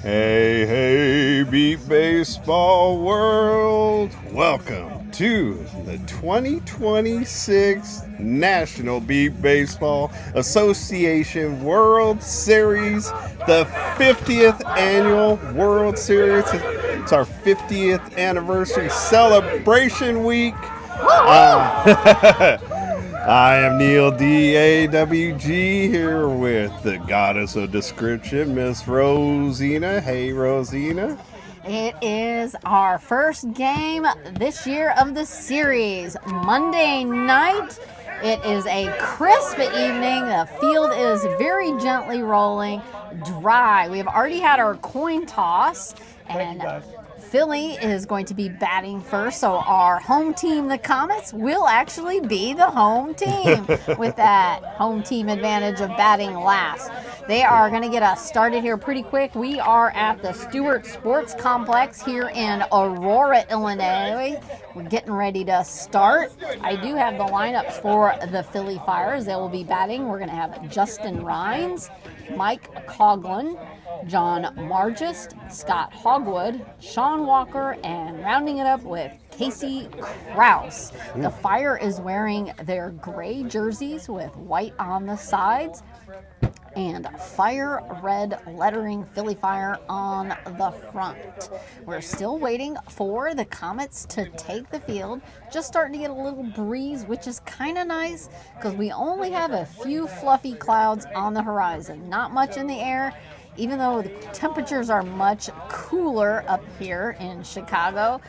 Hey, hey, Beat Baseball World! Welcome to the 2026 National Beat Baseball Association World Series, the 50th annual World Series. It's our 50th anniversary celebration week. I am Neil DAWG here with the goddess of description, Miss Rosina. Hey, Rosina. It is our first game this year of the series. Monday night. It is a crisp evening. The field is very gently rolling, dry. We have already had our coin toss, and Philly is going to be batting first, so our home team, the Comets, will actually be the home team with that home team advantage of batting last. They are going to get us started here pretty quick. We are at the Stewart Sports Complex here in Aurora, Illinois. We're getting ready to start. I do have the lineups for the Philly Fires. They will be batting. We're going to have Justin Rhines, Mike Coughlin, John Margist, Scott Hogwood, Sean Walker, and rounding it up with Casey Kraus. The Fire is wearing their gray jerseys with white on the sides and fire red lettering, Philly Fire on the front. We're still waiting for the Comets to take the field. Just starting to get a little breeze, which is kind of nice because we only have a few fluffy clouds on the horizon. Not much in the air, even though the temperatures are much cooler up here in Chicago.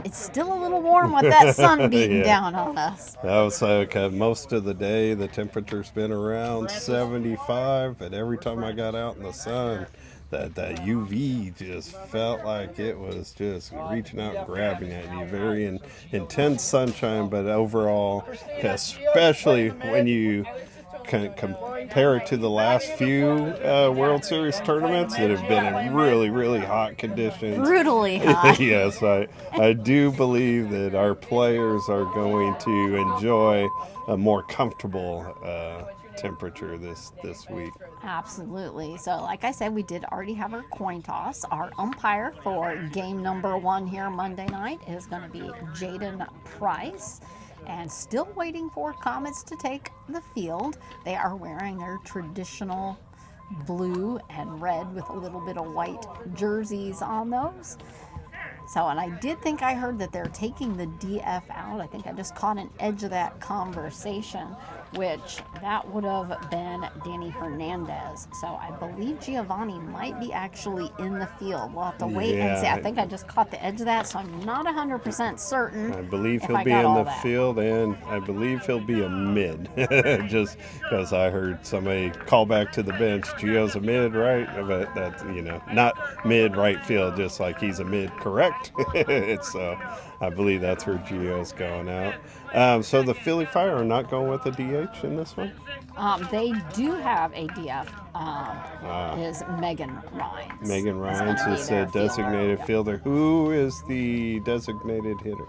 It's still a little warm with that sun beating down on us. That was like most of the day, the temperature's been around 75, but every time I got out in the sun, that UV just felt like it was just reaching out and grabbing at you. Very intense sunshine, but overall, especially when you compare it to the last few World Series tournaments that have been in really, really hot conditions. Brutally hot. Yes, I do believe that our players are going to enjoy a more comfortable temperature this week. Absolutely. So like I said, we did already have our coin toss. Our umpire for game number 1 here Monday night is going to be Jaden Price. And still waiting for Comets to take the field. They are wearing their traditional blue and red with a little bit of white jerseys on those. So, and I did think I heard that they're taking the DF out. I think I just caught an edge of that conversation, which that would have been Danny Hernandez. So I believe Giovanni might be actually in the field. We'll have to wait and see. I think I just caught the edge of that, so I'm not 100% certain. I believe he'll be in the field, and I believe he'll be a mid. Just because I heard somebody call back to the bench, Gio's a mid, right? But that's, not mid right field, just like he's a mid, correct? So I believe that's where Gio's going out. So the Philly Fire are not going with a DH in this one? They do have a DF, is Megan Rhines. Megan Rhines is a designated fielder. Who is the designated hitter?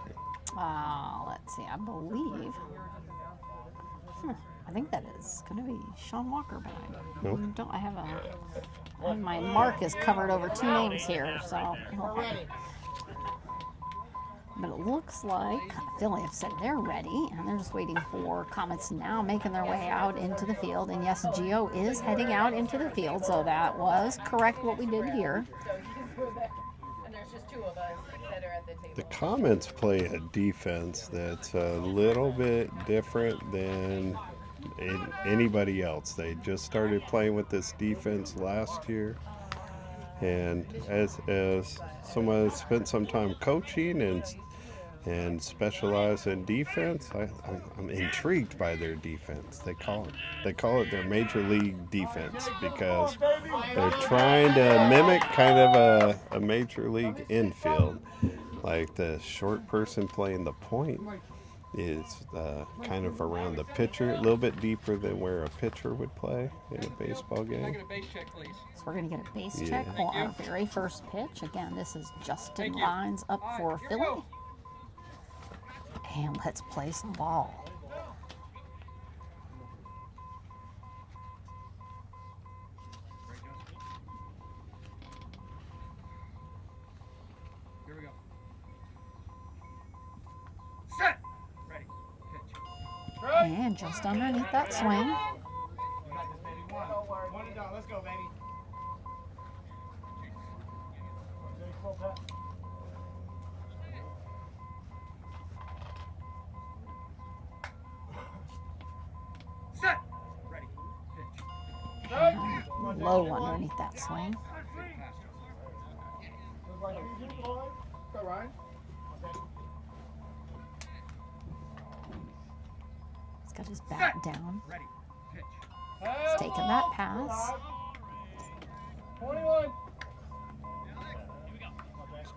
Let's see, I believe. I think that is going to be Sean Walker, but I have my mark is covered over 2 names here, so. But it looks like Philly have said they're ready, and they're just waiting for Comets now making their way out into the field. And yes, Gio is heading out into the field, so that was correct what we did here. The Comets play a defense that's a little bit different than anybody else. They just started playing with this defense last year. And as someone that spent some time coaching and specialize in defense, I'm intrigued by their defense. They call it their major league defense because they're trying to mimic kind of a major league infield. Like the short person playing the point is kind of around the pitcher, a little bit deeper than where a pitcher would play in a baseball game. So we're going to get a base check for our very first pitch. Again, this is Justin Rhines up for Philly. And let's place the ball. And just underneath that swing. Let's go, baby. Set. Ready. And low underneath that swing. Go, Ryan. He's got his bat down. Ready. Pitch. He's taking that pass. 21.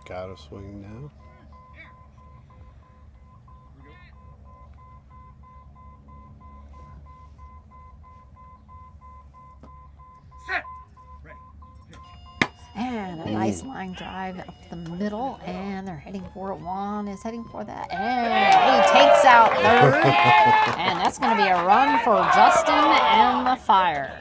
Got to swing now. Set. Ready. Pitch. And a nice line drive up the middle, and they're heading for it. Juan is heading for that, and he takes out third, and that's going to be a run for Justin and the Fire.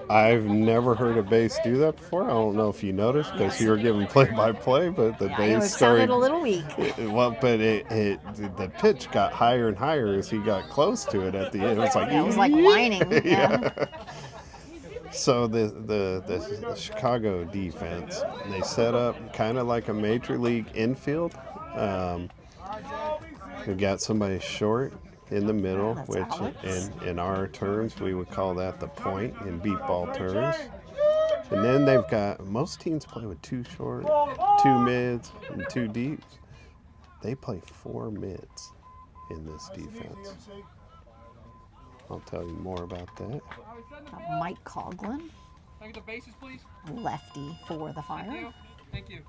I've never heard a base do that before. I don't know if you noticed because you were giving play-by-play, but the Yeah, base it started sounded a little weak. the pitch got higher and higher as he got close to it at the end. It was like, Yeah, it was like whining. Yeah. So the Chicago defense, they set up kind of like a major league infield. We got somebody short in the middle, That's which Alex. in our terms we would call that the point in beat ball terms. And then they've got, most teams play with 2 short, 2 mids, and 2 deeps. They play 4 mids in this defense. I'll tell you more about that. Mike Coughlin, Can I get the bases, please? lefty for the Fire. Thank you.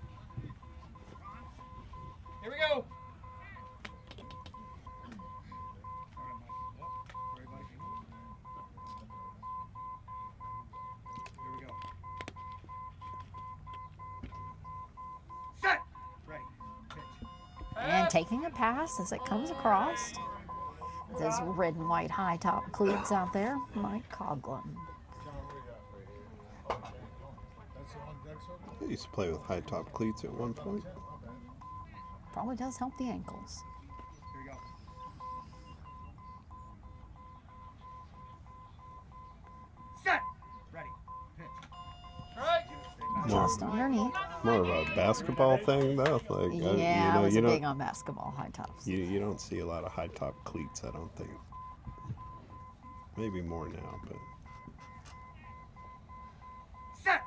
Here we go. Here we go. Set. Ready. Pitch. And taking a pass as it comes across. With his red and white high top cleats out there, Mike Coughlin. I used to play with high top cleats at one point. Probably does help the ankles. Here we go. Set. Ready. Pitch. All right. Just underneath. More of a basketball thing though. Like Yeah, I was you big don't on basketball high tops. you don't see a lot of high top cleats. I don't think. Maybe more now, but Set.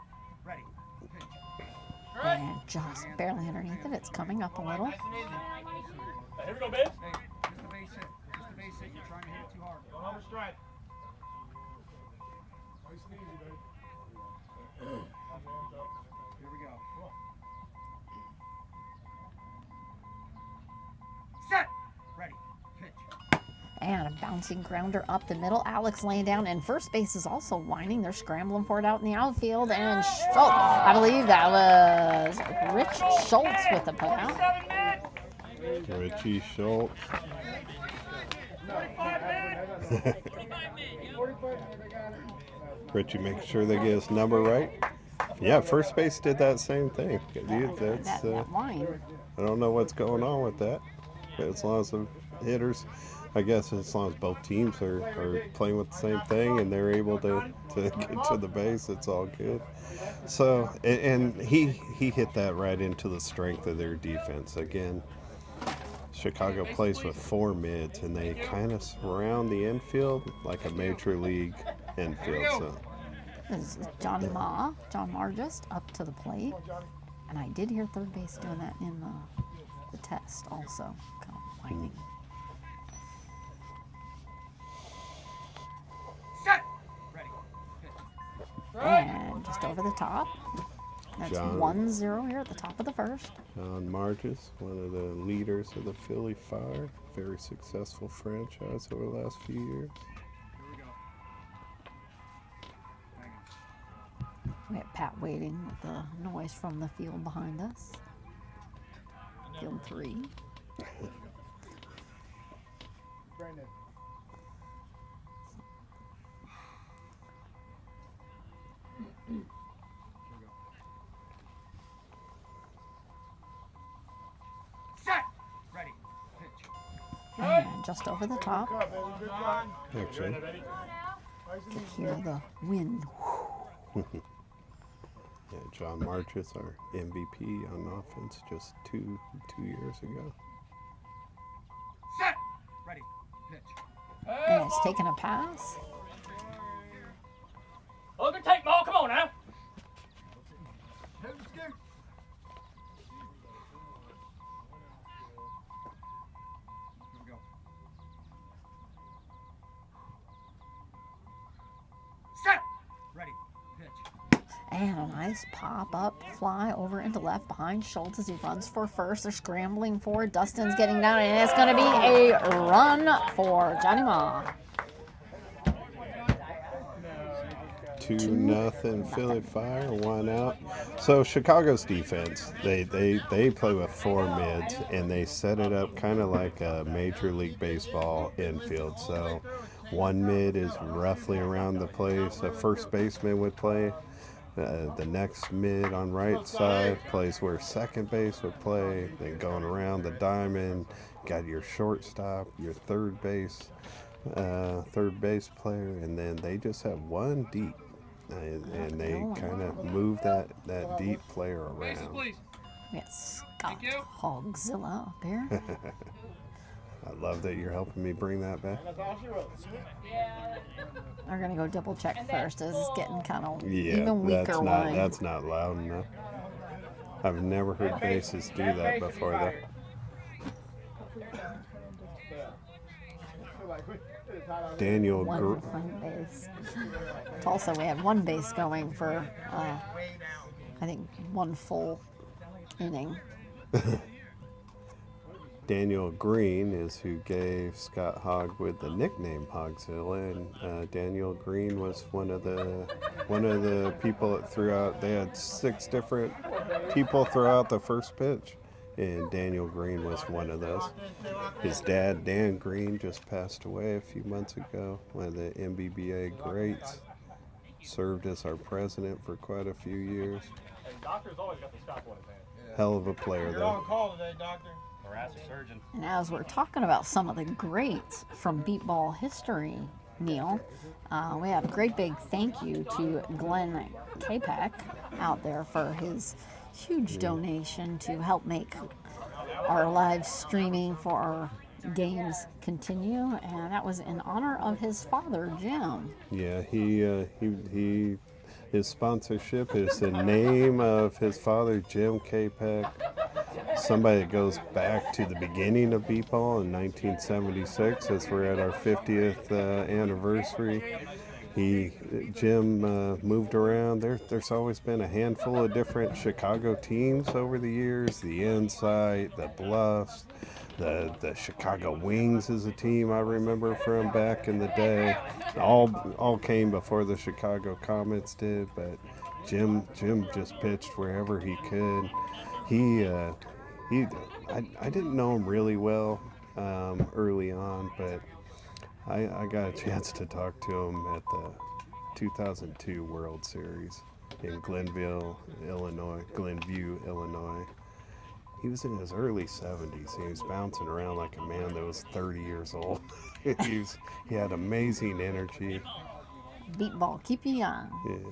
Ready. Pitch. All right. And just barely underneath it. It's coming up a little. Here we go, babe. Hey, just the base hit. Just the base hit. You're trying to hit it too hard. Don't have a strike. Nice and easy, babe. Here we go. Set. Ready. Pitch. And a bouncing grounder up the middle. Alex laying down, and first base is also whining. They're scrambling for it out in the outfield. And Schultz, I believe that was Rich Schultz with the putout. Richie Schultz. Richie making sure they get his number right. Yeah, first base did that same thing. That's That whine. I don't know what's going on with that. But as long as the hitters, I guess as long as both teams are playing with the same thing and they're able to get to the base, it's all good. So, and he hit that right into the strength of their defense. Again, Chicago plays with 4 mids, and they kind of surround the infield like a major league infield. So This is John Margist up to the plate. And I did hear third base doing that in the test also. Kind of whining. Set. Ready. Pitch. And just over the top. That's John. 1-0 here at the top of the first. John Margis, one of the leaders of the Philly Fire, very successful franchise over the last few years. Here we go. Hang on. We have Pat waiting with the noise from the field behind us. Field 3. Brandon. Set. Ready. Pitch. And just over the top. Actually. You can hear the wind. Yeah, John Marchis, our MVP on offense, just two years ago. Set. Ready. Pitch. And it's taking a pass. Look and take ball. Come on now. Set. Ready. Pitch. And a nice pop-up fly over into left behind Schultz as he runs for first. They're scrambling for it. Dustin's getting down, and it's going to be a run for Johnny Ma. 2-0 Philly Fire, 1 out. So Chicago's defense, they play with 4 mids, and they set it up kind of like a Major League Baseball infield. So 1 mid is roughly around the place a first baseman would play. The next mid on right side plays where second base would play. Then going around the diamond, got your shortstop, your third base player, and then they just have 1 deep. And they kind of move that deep player around. It's Scott Hogzilla up here. I love that you're helping me bring that back. We're going to go double check first as it's getting kind of Yeah, even weaker line. that's not loud enough. I've never heard bases do that before, though. Daniel One front base. Tulsa, we had 1 base going for, I think, 1 full inning. Daniel Green is who gave Scott Hogwood the nickname Hogzilla, and Daniel Green was one of the people that threw out. They had 6 different people throw out the first pitch, and Daniel Green was one of those. His dad, Dan Green, just passed away a few months ago. One of the MBBA greats. Served as our president for quite a few years. Doctor's always got the stopwatch in his hand. Hell of a player, You're on though. call today, doctor. Harass a surgeon. And as we're talking about some of the greats from beat ball history, Neil, we have a great big thank you to Glenn Kapek out there for his huge donation to help make our live streaming for our games continue, and that was in honor of his father, Jim. Yeah, his sponsorship is the name of his father, Jim Kapek. Somebody that goes back to the beginning of beat ball in 1976, as we're at our 50th anniversary. Jim moved around. There's always been a handful of different Chicago teams over the years. The Insight, the Bluffs, the Chicago Wings is a team I remember from back in the day. All came before the Chicago Comets did, but Jim just pitched wherever he could. I didn't know him really well early on, but I got a chance to talk to him at the 2002 World Series in Glenview, Illinois. He was in his early 70s. He was bouncing around like a man that was 30 years old. He had amazing energy. Beat ball, keep you young. Yeah,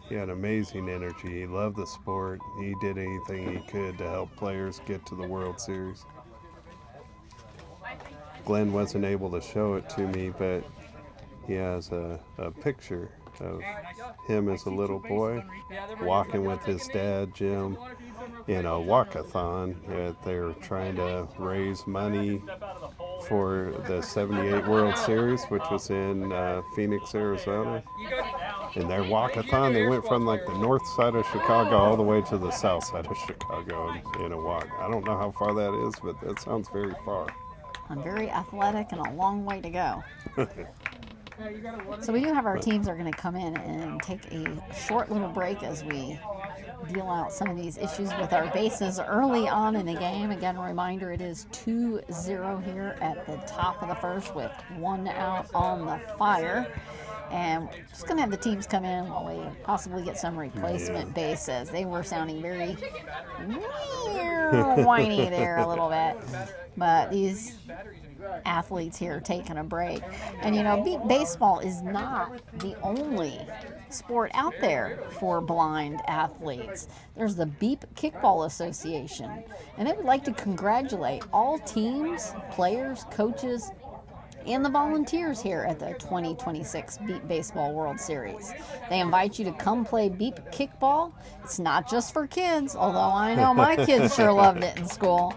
he had amazing energy. He loved the sport. He did anything he could to help players get to the World Series. Glenn wasn't able to show it to me, but he has a picture of him as a little boy walking with his dad, Jim, in a walkathon. They were trying to raise money for the 78 World Series, which was in Phoenix, Arizona. In their walkathon, they went from like the north side of Chicago all the way to the south side of Chicago in a walk. I don't know how far that is, but that sounds very far. I'm very athletic and a long way to go. So we do have our teams are going to come in and take a short little break as we deal out some of these issues with our bases early on in the game. Again, a reminder, it is 2-0 here at the top of the first with 1 out on the Fire. And just going to have the teams come in while we possibly get some replacement Yeah. bases. They were sounding very whiny there a little bit. But these athletes here taking a break. And baseball is not the only sport out there for blind athletes. There's the Beep Kickball Association, and they would like to congratulate all teams, players, coaches, and the volunteers here at the 2026 Beep Baseball World Series. They invite you to come play Beep Kickball. It's not just for kids, although I know my kids sure loved it in school.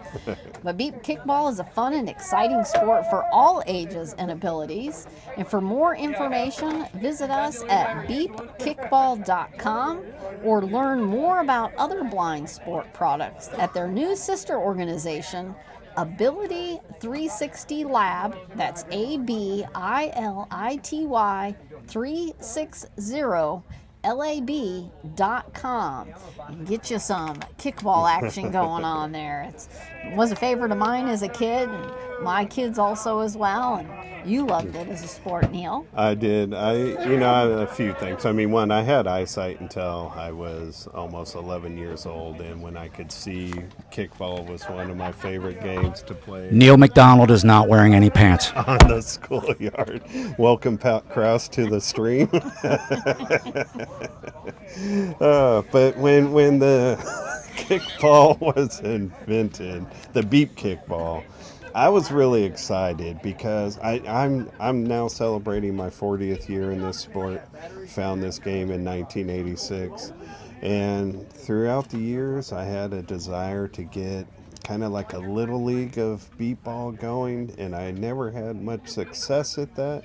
But Beep Kickball is a fun and exciting sport for all ages and abilities. And for more information, visit us at beepkickball.com or learn more about other blind sport products at their new sister organization, Ability 360 Lab. That's ABILITY 360 lab.com, and get you some kickball action going on there. It was a favorite of mine as a kid, and my kids also as well, and you loved it as a sport, Neil. I did. A few things. I mean, one, I had eyesight until I was almost 11 years old, and when I could see, kickball was one of my favorite games to play. Neil McDonald is not wearing any pants. On the schoolyard. Welcome, Pat Krause, to the stream. But when the kickball was invented, the beep kickball, I was really excited because I'm now celebrating my 40th year in this sport. Found this game in 1986, and throughout the years I had a desire to get kind of like a little league of beep ball going, and I never had much success at that.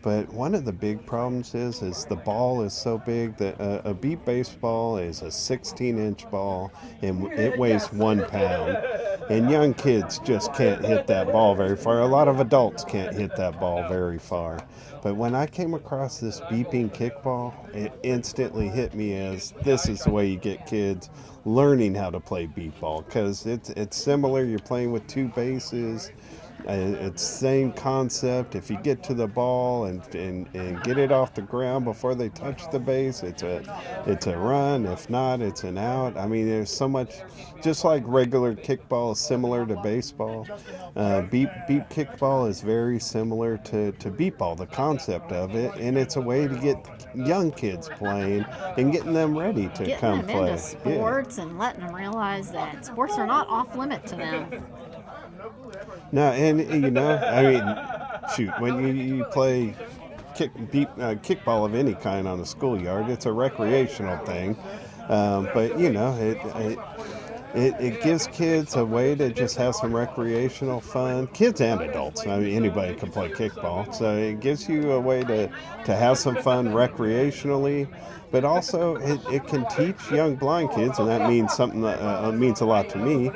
But one of the big problems is the ball is so big that a beep baseball is a 16-inch ball, and it weighs 1 pound. And young kids just can't hit that ball very far. A lot of adults can't hit that ball very far. But when I came across this beeping kickball, it instantly hit me as this is the way you get kids learning how to play beep ball, because it's similar. You're playing with 2 bases. It's same concept. If you get to the ball and get it off the ground before they touch the base, it's a run. If not, it's an out. I mean, there's so much. Just like regular kickball is similar to baseball, beep kickball is very similar to beep ball. The concept of it, and it's a way to get young kids playing and getting them ready to Getting come them play. into sports and letting them realize that sports are not off limit to them. No, and I mean, shoot, when you play kickball of any kind on a schoolyard, it's a recreational thing. But it gives kids a way to just have some recreational fun. Kids and adults. I mean, anybody can play kickball. So it gives you a way to have some fun recreationally. But also, it can teach young blind kids, and that means something that means a lot to me,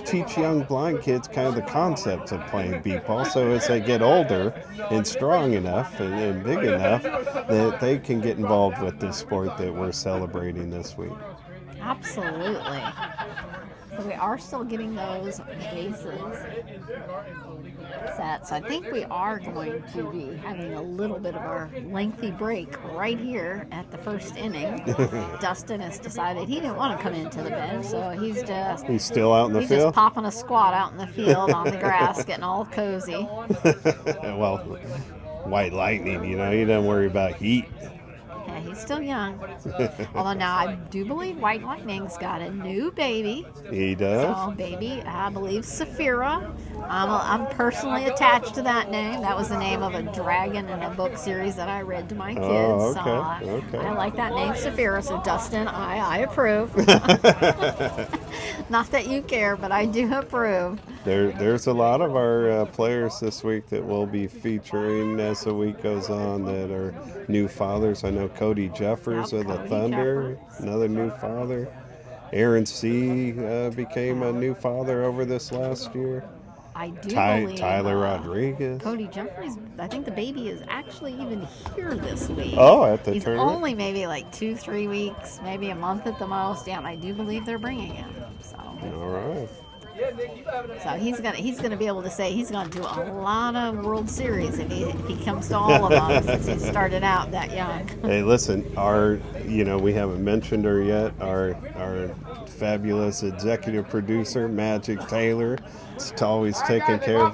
teach young blind kids kind of the concepts of playing beep ball, so as they get older and strong enough and big enough that they can get involved with this sport that we're celebrating this week. Absolutely. So we are still getting those bases set. So I think we are going to be having a little bit of our lengthy break right here at the first inning. Dustin has decided he didn't want to come into the bench, so he's still out in the field. He's just popping a squat out in the field on the grass, getting all cozy. Well, White Lightning, he doesn't worry about heat. Yeah, he's still young. Although now I do believe White Lightning's got a new baby. He does? So baby, I believe Saphira. I'm personally attached to that name. That was the name of a dragon in a book series that I read to my kids. Oh, okay. So I like that name, Saphira. So Dustin, I approve. Not that you care, but I do approve. There's a lot of our players this week that we'll be featuring as the week goes on that are new fathers. I know Cody Jeffers of the Thunder, another new father. Aaron C. became a new father over this last year. I do believe Tyler Rodriguez. Cody Jeffries, I think the baby is actually even here this week. Oh, at the He's tournament? only maybe like 2-3 weeks, maybe a month at the most. Yeah, and I do believe they're bringing him. So. All right. So he's gonna be able to say he's gonna do a lot of World Series if he comes to all of them since he started out that young. Hey, listen, we haven't mentioned her yet. Our fabulous executive producer, Magic Taylor, is always taking care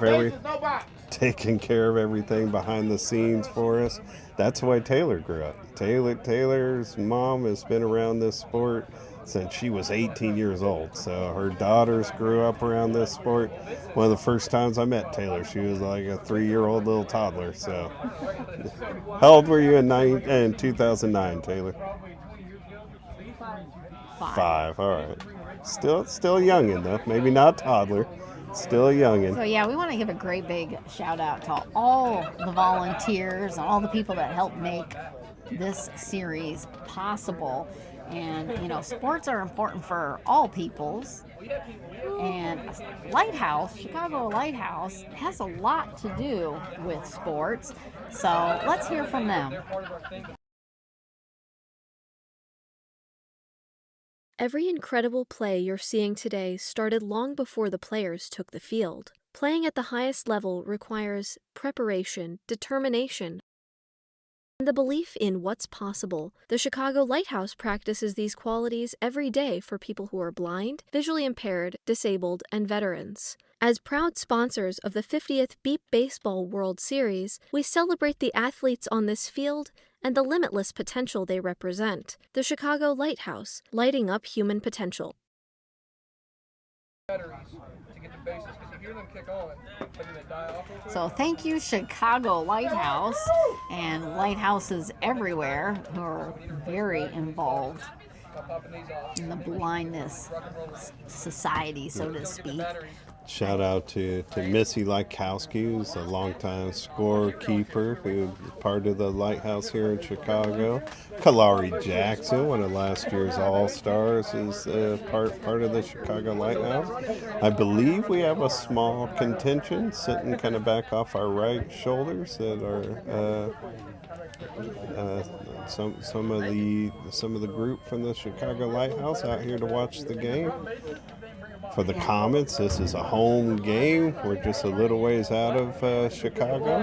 of everything behind the scenes for us. That's the way Taylor grew up. Taylor's mom has been around this sport since she was 18 years old. So her daughters grew up around this sport. One of the first times I met Taylor, she was like a 3-year-old little toddler. So how old were you in 2009, Taylor? 5. All right. Still a youngin' though. Maybe not a toddler. Still a youngin'. So yeah, we want to give a great big shout out to all the volunteers, all the people that helped make this series possible. And sports are important for all peoples. And Chicago Lighthouse, has a lot to do with sports. So let's hear from them. Every incredible play you're seeing today started long before the players took the field. Playing at the highest level requires preparation, determination, and the belief in what's possible. The Chicago Lighthouse practices these qualities every day for people who are blind, visually impaired, disabled, and veterans. As proud sponsors of the 50th Beep Baseball World Series, we celebrate the athletes on this field and the limitless potential they represent. The Chicago Lighthouse, lighting up human potential. So thank you, Chicago Lighthouse, and lighthouses everywhere who are very involved in the blindness society, so to speak. Shout out to Missy Lykowski, who's a longtime scorekeeper, who's part of the Lighthouse here in Chicago. Kalari Jackson, one of last year's All-Stars, is part of the Chicago Lighthouse. I believe we have a small contingent sitting kind of back off our right shoulders that are some of the group from the Chicago Lighthouse out here to watch the game. For the Comets, this is a home game. We're just a little ways out of Chicago.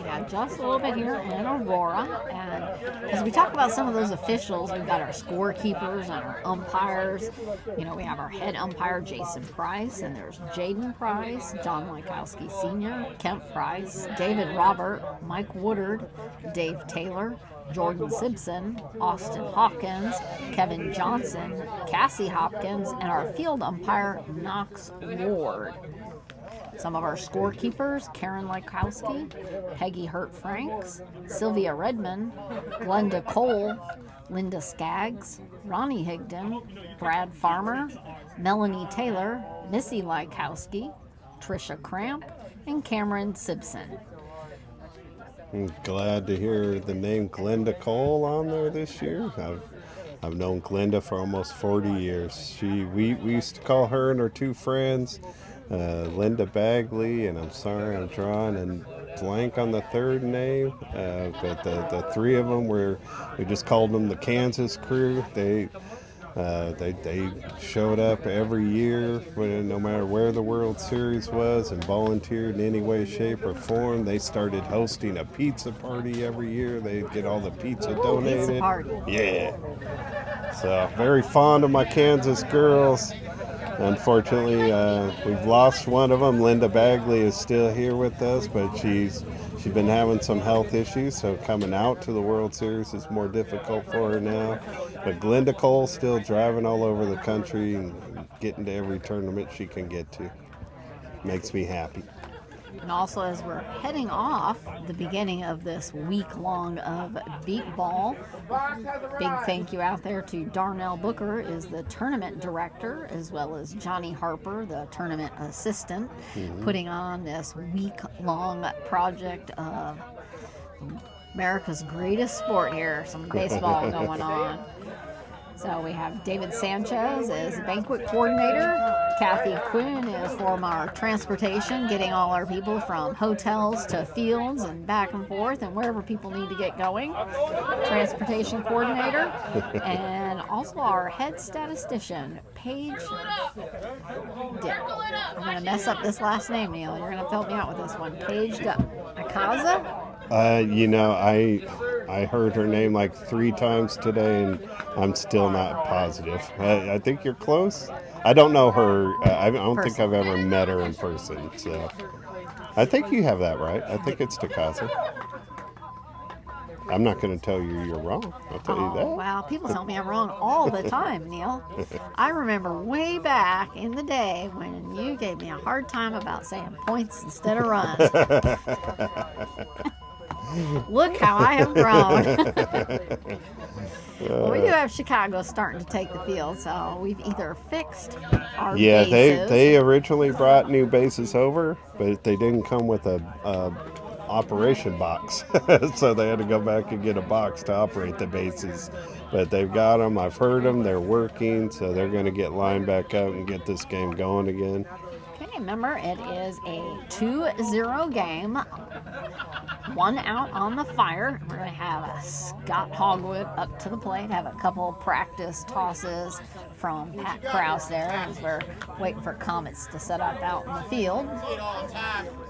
Yeah, just a little bit here in Aurora. And as we talk about some of those officials, we've got our scorekeepers and our umpires. We have our head umpire, Jason Price, and there's Jaden Price, John Lykowski Sr., Kemp Price, David Robert, Mike Woodard, Dave Taylor, Jordan Simpson, Austin Hawkins, Kevin Johnson, Cassie Hopkins, and our field umpire, Knox Ward. Some of our scorekeepers, Karen Lykowski, Peggy Hurt-Franks, Sylvia Redmond, Glenda Cole, Linda Skaggs, Ronnie Higdon, Brad Farmer, Melanie Taylor, Missy Lykowski, Trisha Cramp, and Cameron Simpson. I'm glad to hear the name Glenda Cole on there this year. I've known Glenda for almost 40 years. We used to call her and her two friends Linda Bagley, and I'm sorry I'm drawing and blank on the third name, but the three of them we just called them the Kansas crew. They showed up every year, no matter where the World Series was, and volunteered in any way, shape, or form. They started hosting a pizza party every year. They'd get all the pizza donated. Pizza party. Yeah. So very fond of my Kansas girls. Unfortunately, we've lost one of them. Linda Bagley is still here with us, but she's been having some health issues, so coming out to the World Series is more difficult for her now. But Glenda Cole still driving all over the country and getting to every tournament she can get to. Makes me happy. And also, as we're heading off the beginning of this week long of Beep Ball, big thank you out there to Darnell Booker, is the tournament director, as well as Johnny Harper, the tournament assistant, putting on this week long project of America's greatest sport here, some baseball going on. So we have David Sanchez as banquet coordinator. Kathy Quinn is for our transportation, getting all our people from hotels to fields and back and forth and wherever people need to get going. Transportation coordinator. And also our head statistician, Paige Dick. I'm going to mess up this last name, Neil. You're going to have to help me out with this one. Paige Akaza? I heard her name like 3 times today, and I'm still not positive. I think you're close. I don't know her. I don't think I've ever met her in person. So I think you have that right. I think it's Takasa. I'm not going to tell you you're wrong. I'll tell you that. Wow, people tell me I'm wrong all the time, Neil. I remember way back in the day when you gave me a hard time about saying points instead of runs. Look how I have grown. Well, we do have Chicago starting to take the field, so we've either fixed our bases. They originally brought new bases over, but they didn't come with a operation box. So they had to go back and get a box to operate the bases. But they've got them. I've heard them. They're working, so they're going to get lined back up and get this game going again. Okay, remember, it is a 2-0 game. 1 out on the fire. We're going to have Scott Hogwood up to the plate, have a couple practice tosses from Pat Krause there as we're waiting for Comets to set up out in the field.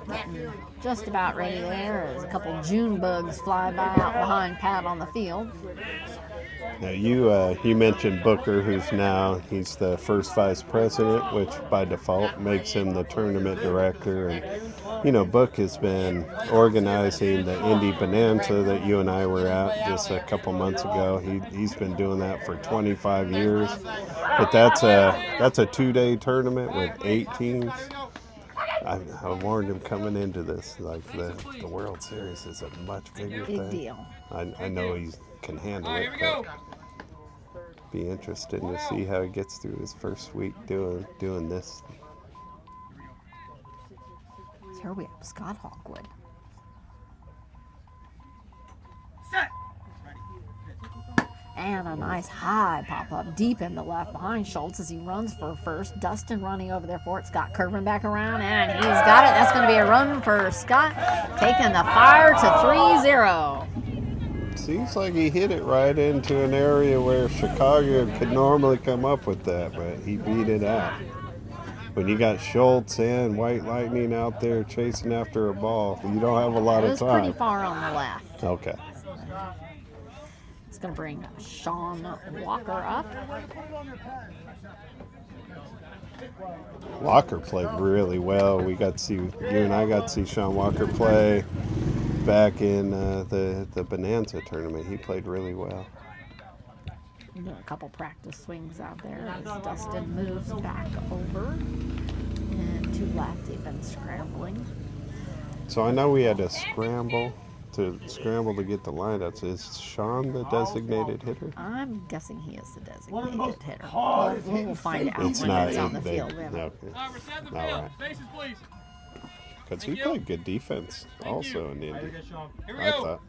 Getting just about ready there as a couple June bugs fly by out behind Pat on the field. Now you mentioned Booker, he's the first vice president, which by default makes him the tournament director. And Book has been organizing the Indy Bonanza that you and I were at just a couple months ago. He's been doing that for 25 years. But that's a 2-day tournament with 8 teams. I warned him coming into this, like the World Series is a much bigger thing. Big deal. I know he can handle it, but be interested to see how he gets through his first week doing this. So here we have Scott Hogwood. And a nice high pop-up deep in the left behind Schultz as he runs for first. Dustin running over there for it. Scott curving back around, and he's got it. That's going to be a run for Scott, taking the fire to 3-0. Seems like he hit it right into an area where Chicago could normally come up with that, but he beat it out. When you got Schultz and White Lightning out there chasing after a ball, you don't have a lot of time. It was pretty far on the left. Okay. It's going to bring Sean Walker up. Walker played really well. You and I got to see Sean Walker play back in the Bonanza tournament. He played really well. A couple practice swings out there as Dustin moves back over and to left. They've been scrambling. So I know we had to scramble to get the lineups. Is Sean the designated hitter? I'm guessing he is the designated hitter. We'll find out when it's on the field. Okay. All right. Because he played good defense also in Indy. I thought.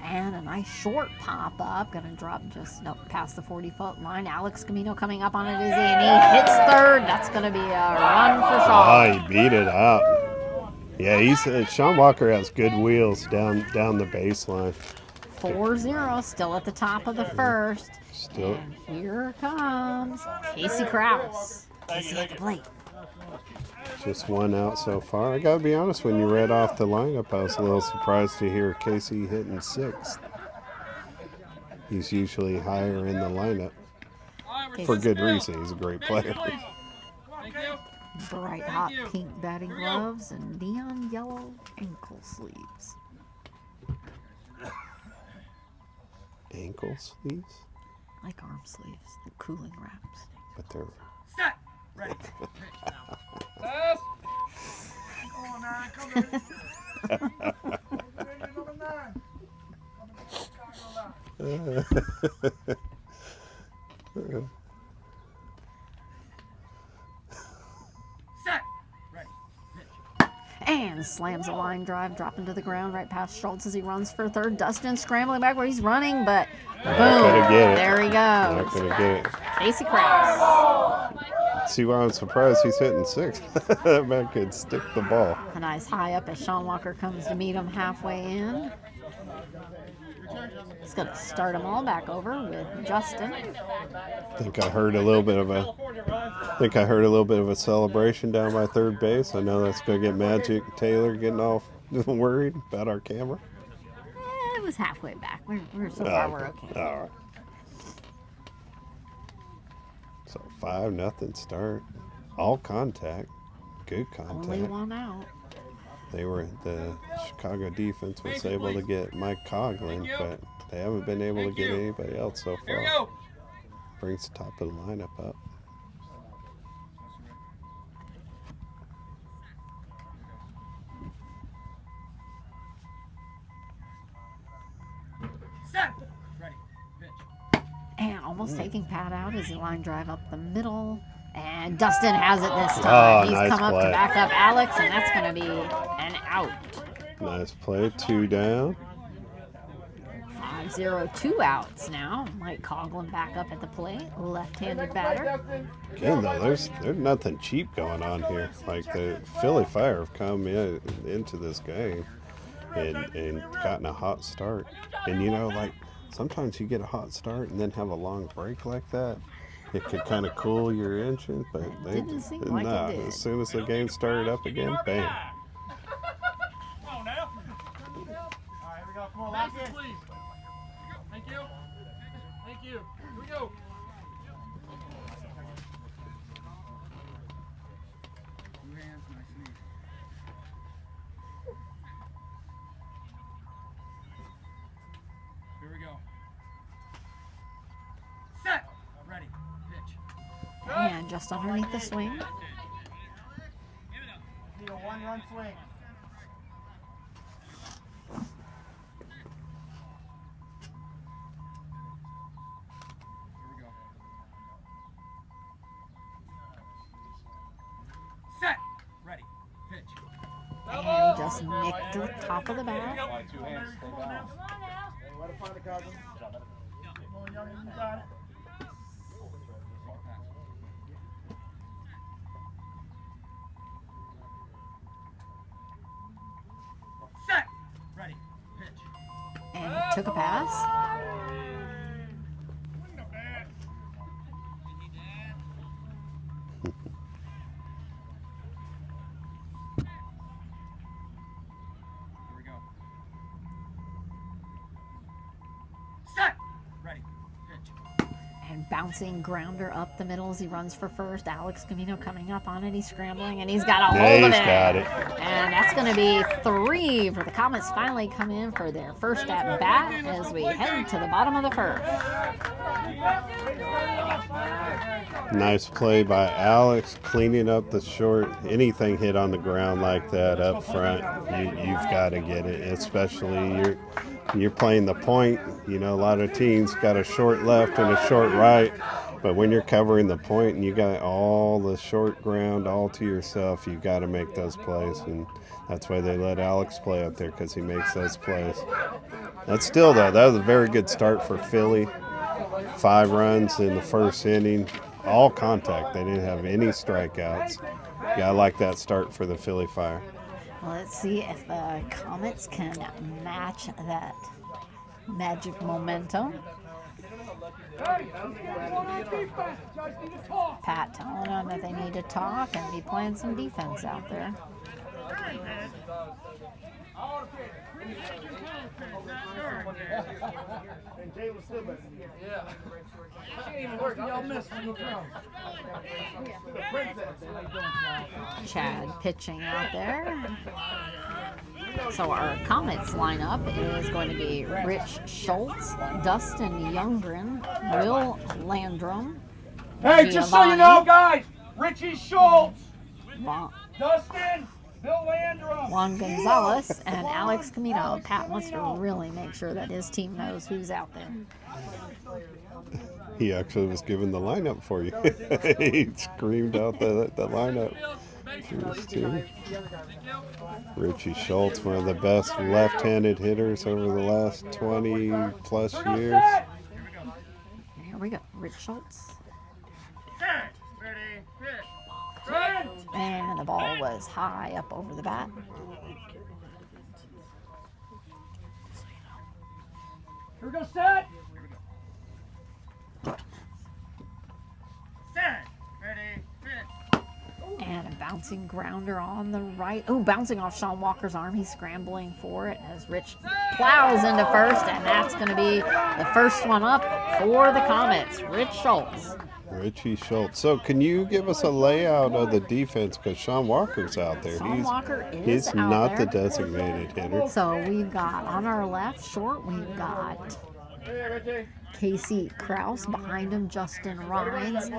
And a nice short pop-up. Going to drop just past the 40-foot line. Alex Camino coming up on it, is he? And he hits third. That's going to be a run for Sean. Oh, he beat it up. Yeah, Sean Walker has good wheels down the baseline. 4-0, still at the top of the first. Still. And here comes Casey Krause. Casey at the plate. Just 1 out so far. I gotta be honest, when you read off the lineup, I was a little surprised to hear Casey hitting 6th. He's usually higher in the lineup. For good reason. He's a great player. Bright hot pink batting gloves and neon yellow ankle sleeves. Ankle sleeves? Like arm sleeves, the cooling wraps. But they're... Set! Ready. Pass! Come on, 9. Come here. Number 9. And slams a line drive, dropping to the ground right past Schultz as he runs for third. Dustin scrambling back where he's running, but boom, there he goes. Not gonna get it. Casey Krause. See why I'm surprised he's hitting 6. That man could stick the ball. A nice high up as Sean Walker comes to meet him halfway in. He's going to start them all back over with Justin. I think I heard a little bit of a celebration down by third base. I know that's going to get Magic Taylor getting all worried about our camera. It was halfway back. We're so far we're okay. All right. So 5-0 start. All contact. Good contact. Only one out. The Chicago defense was able to get Mike Coughlin, but they haven't been able to get anybody else so far. Brings the top of the lineup up. Set. Ready. Pitch. And almost taking Pat out as he line drive up the middle. And Dustin has it this time. He's nice come up play. to back up Alex, and that's going to be an out. Nice play. 2 down. 5-0, 2 outs now. Mike Coughlin back up at the plate. Left-handed batter. Again, though, there's nothing cheap going on here. Like the Philly Fire have come into this game and gotten a hot start. And you know, like sometimes you get a hot start and then have a long break like that. It could kind of cool your engine, but they Didn't seem like it did. As soon as the game started up again, bam. Come on now. All right, here we go. Come on, lock in. Please. Thank you. Thank you. Here we go. Two hands, nice and easy. Here we go. Set. Ready. Pitch. And just underneath the swing. Need a 1-run swing. Here we go. Set. Ready. Pitch. And he just nicked to the top of the bat. Two hands. Stay balanced. Hey, let it find the cousin. Come on, young, you got it. Set. Ready. Pitch. And he took a pass. Here we go. Set. Ready. Pitch. And bouncing grounder up the middle as he runs for first. Alex Camino coming up on it. He's scrambling, and he's got a hold of it. He's got it. And that's going to be 3 for the Comets. Finally come in for their first at bat as we head to the bottom of the first. Nice play by Alex, cleaning up the short. Anything hit on the ground like that up front, you've got to get it. Especially you're playing the point. You know, a lot of teams got a short left and a short right, but when you're covering the point and you got all the short ground all to yourself, you got to make those plays, and that's why they let Alex play up there, because he makes those plays. That's still though, that was a very good start for Philly. 5 runs in the first inning, all contact. They didn't have any strikeouts. Yeah, I like that start for the Philly Fire. Let's see if the Comets can match that magic momentum. Pat telling them that they need to talk and be playing some defense out there. Chad pitching out there. So our Comets lineup is going to be Rich Schultz, Dustin Youngren, Will Landrum. Hey, just so you know, guys, Richie Schultz, Dustin, Bill Landrum, Juan Gonzalez, and Alex Camino. Pat wants to really make sure that his team knows who's out there. He actually was given the lineup for you. He screamed out the lineup. These two. Richie Schultz, one of the best left-handed hitters over the last 20 plus years. Here we go. Rich Schultz. Ready, pitch. And the ball was high up over the bat. Here we go, set. Set. Ready, pitch. And a bouncing grounder on the right. Oh, bouncing off Sean Walker's arm. He's scrambling for it as Rich plows into first, and that's going to be the first one up for the Comets. Rich Schultz. Richie Schultz. So can you give us a layout of the defense? Because Sean Walker's out there. Sean Walker is he's out not there. the designated hitter. So we've got on our left short, we've got Casey Kraus. Behind him, Justin Rhines.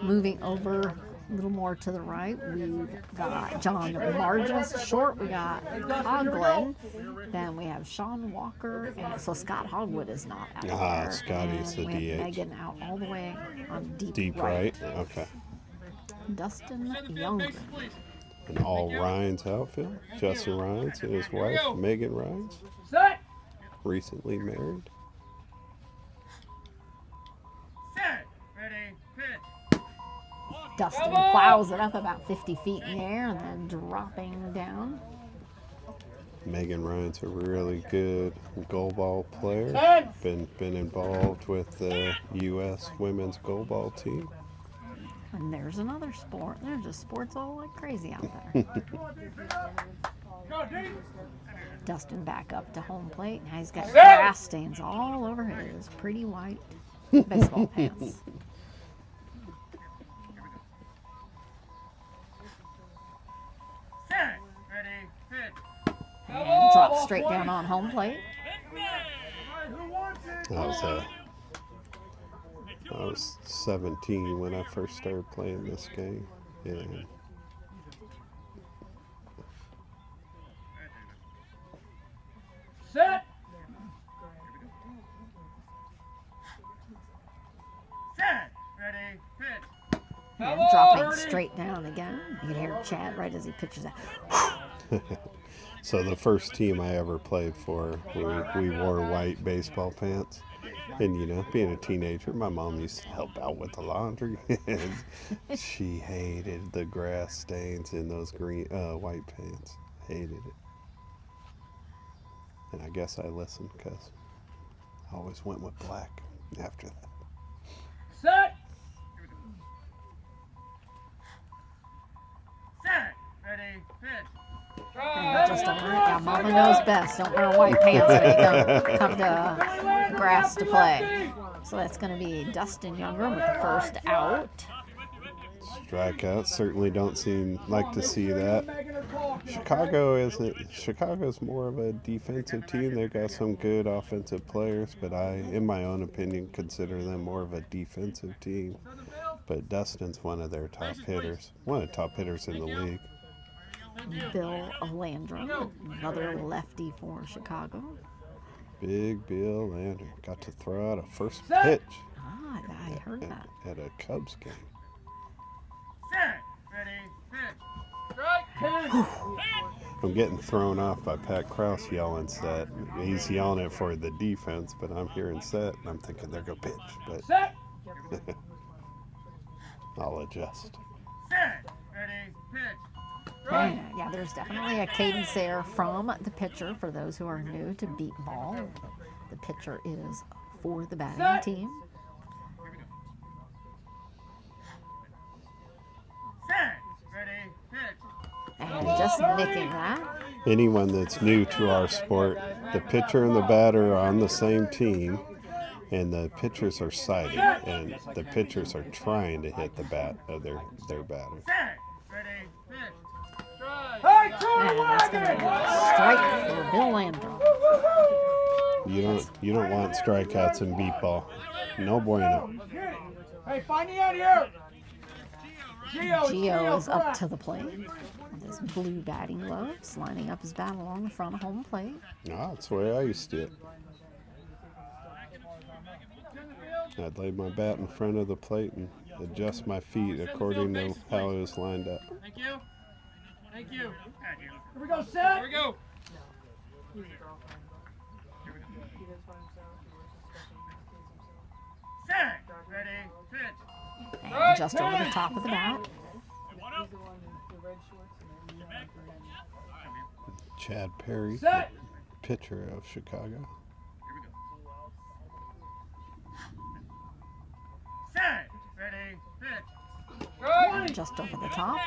Moving over a little more to the right, we've got John Margis. Short, we got Coughlin. Then we have Sean Walker. And so Scott Hogwood is not out there. Scotty's the and we have DH. Megan out all the way on Deep right. Okay. Dustin Younger. And all Ryan's outfield. Justin Rhines and his wife, Megan Rhines. Set. Recently married. Set. Ready, pitch. Dustin plows it up about 50 feet in the air and then dropping down. Megan Ryan's a really good goalball player. Been involved with the U.S. women's goalball team. And there's another sport. There's just sports all like crazy out there. Dustin back up to home plate. Now he's got grass stains all over his pretty white baseball pants. Set. Ready, pitch. And drops straight down on home plate. I was 17 when I first started playing this game. Yeah. Set. Set. Ready, pitch. And dropping straight down again. You can hear Chad right as he pitches that. So the first team I ever played for, we wore white baseball pants. And, you know, being a teenager, my mom used to help out with the laundry. And she hated the grass stains in those white pants. Hated it. And I guess I listened because I always went with black after that. Set. Set. Ready, pitch. Just a yeah, Mama knows best. Don't wear white pants when you come to grass to play. So that's going to be Dustin Younger with the first out. Strikeouts certainly don't like to see that. Chicago's more of a defensive team. They've got some good offensive players, but I, in my own opinion, consider them more of a defensive team. But Dustin's one of their top hitters, one of the top hitters in the league. Bill Landrum, another lefty for Chicago. Big Bill Lander got to throw out a first pitch. Ah, I heard that. At a Cubs game. Set. Ready, pitch. I'm getting thrown off by Pat Krause yelling set. He's yelling it for the defense, but I'm hearing set, and I'm thinking they're going to pitch. But Set. I'll adjust. Set. Ready, pitch. Yeah, there's definitely a cadence there from the pitcher for those who are new to beat ball. The pitcher is for the batting team. Set. Ready, pitch. And just nicking that. Anyone that's new to our sport, the pitcher and the batter are on the same team, and the pitchers are sighted, and the pitchers are trying to hit the bat of their batter. Set. Ready, pitch. And that's going to be a strike for Bill Landrum. You don't want strikeouts in beat ball. No bueno. Hey, find me out here. Gio is up to the plate with his blue batting gloves, lining up his bat along the front of home plate. That's the way I used to do it. I'd lay my bat in front of the plate and adjust my feet according to how it was lined up. Thank you. Thank you. Here we go, set. Here we go. Set. Ready, pitch. And just over the top of the bat. Chad Perry, pitcher of Chicago. Set. Ready, pitch. And just over the top.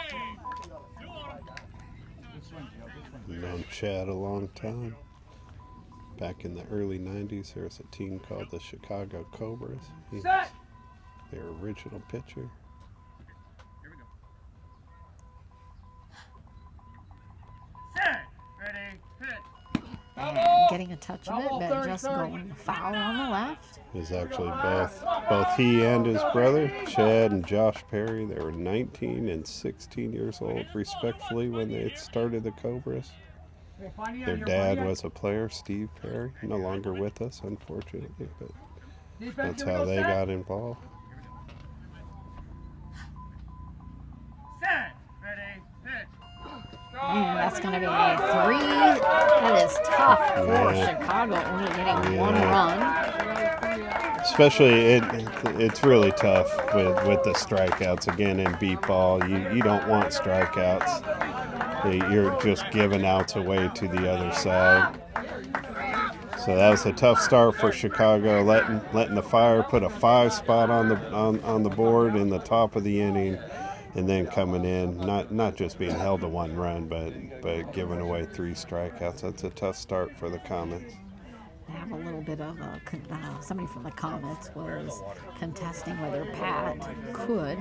Known Chad a long time. Back in the early 90s, there was a team called the Chicago Cobras. He was their original pitcher. Set. Ready, pitch. And getting a touch of it, but just going foul on the left. Is actually both he and his brother, Chad and Josh Perry. They were 19 and 16 years old, respectively, when they started the Cobras. Their dad was a player, Steve Perry, no longer with us, unfortunately, but that's how they got involved. Set. Ready, pitch. And that's going to be a 3. That is tough for Chicago, only getting 1 run. Especially, it's really tough with the strikeouts. Again, in beat ball, you don't want strikeouts. You're just giving outs away to the other side. So that was a tough start for Chicago, letting the Fire put a 5 spot on the board in the top of the inning, and then coming in, not just being held to 1 run, but giving away 3 strikeouts. That's a tough start for the Comets. They have a little bit of somebody from the Comets was contesting whether Pat could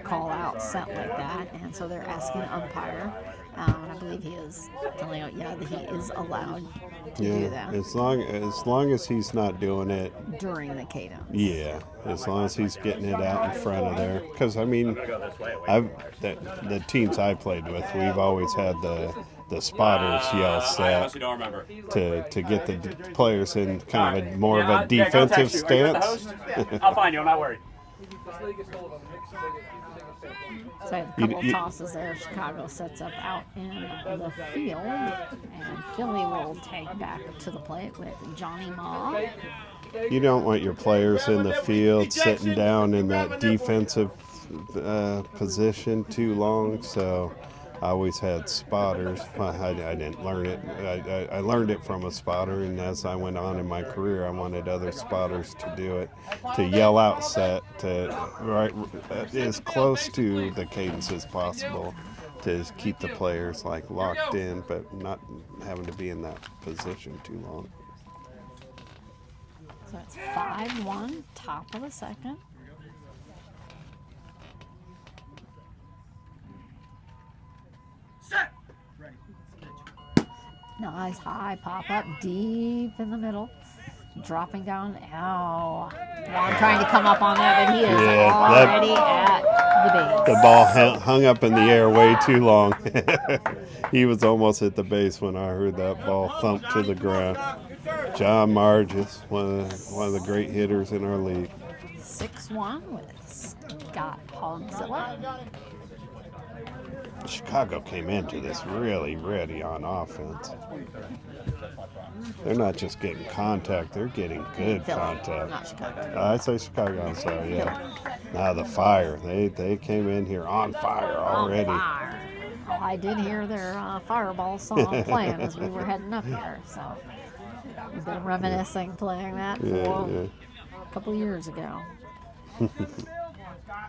call out set like that, and so they're asking the umpire. I believe he is telling out, that he is allowed to do that. As long as he's not doing it during the cadence. Yeah, as long as he's getting it out in front of there. Because I mean, the teams I played with, we've always had the spotters yell set to get the players in kind of more of a defensive stance. I'll find you. I'm not worried. So I have a couple tosses there. Chicago sets up out in the field, and Philly will take back to the plate with Johnny Ma. You don't want your players in the field sitting down in that defensive position too long, so I always had spotters. I didn't learn it. I learned it from a spotter, and as I went on in my career, I wanted other spotters to do it, to yell out set, to right as close to the cadence as possible, to keep the players like locked in, but not having to be in that position too long. So it's 5-1, top of the second. Set. Ready. Nice high pop up deep in the middle. Dropping down. Ow. I'm trying to come up on that, but he is already at the base. The ball hung up in the air way too long. He was almost at the base when I heard that ball thump to the ground. John Marges, one of the great hitters in our league. 6-1 with Scott Hogzilla. Chicago came into this really ready on offense. They're not just getting contact, they're getting good contact. Not Chicago. I say Chicago, I'm sorry, yeah. Now the Fire, they came in here on fire already. On fire. Well, I did hear their Fireball song playing as we were heading up here, so we've been reminiscing playing that for a couple of years ago.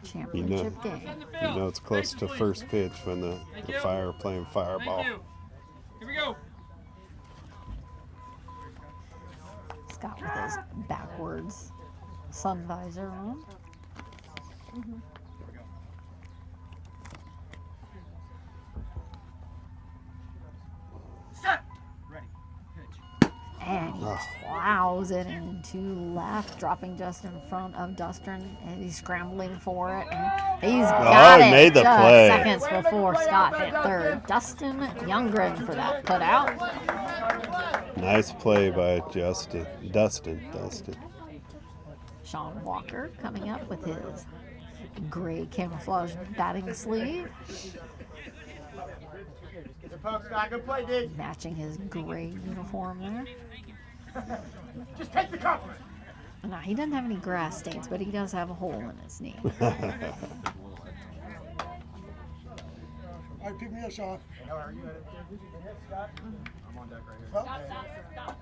Championship game. You know it's close to first pitch when the Fire are playing Fireball. Here we go. Scott with his backwards sun visor on. Set. Ready. Pitch. And he plows it into left, dropping just in front of Dustin, and he's scrambling for it. And he's got he made the just play. Seconds before Scott hit third. Dustin Youngren for that put out. Nice play by Dustin. Sean Walker coming up with his gray camouflage batting sleeve. Good poke, Scott. Good play, Diggs. Matching his gray uniform there. Just take the cover. Now, he doesn't have any grass stains, but he does have a hole in his knee. All right, pick me up, Sean. How are you? Scott? I'm on deck right here. Stop.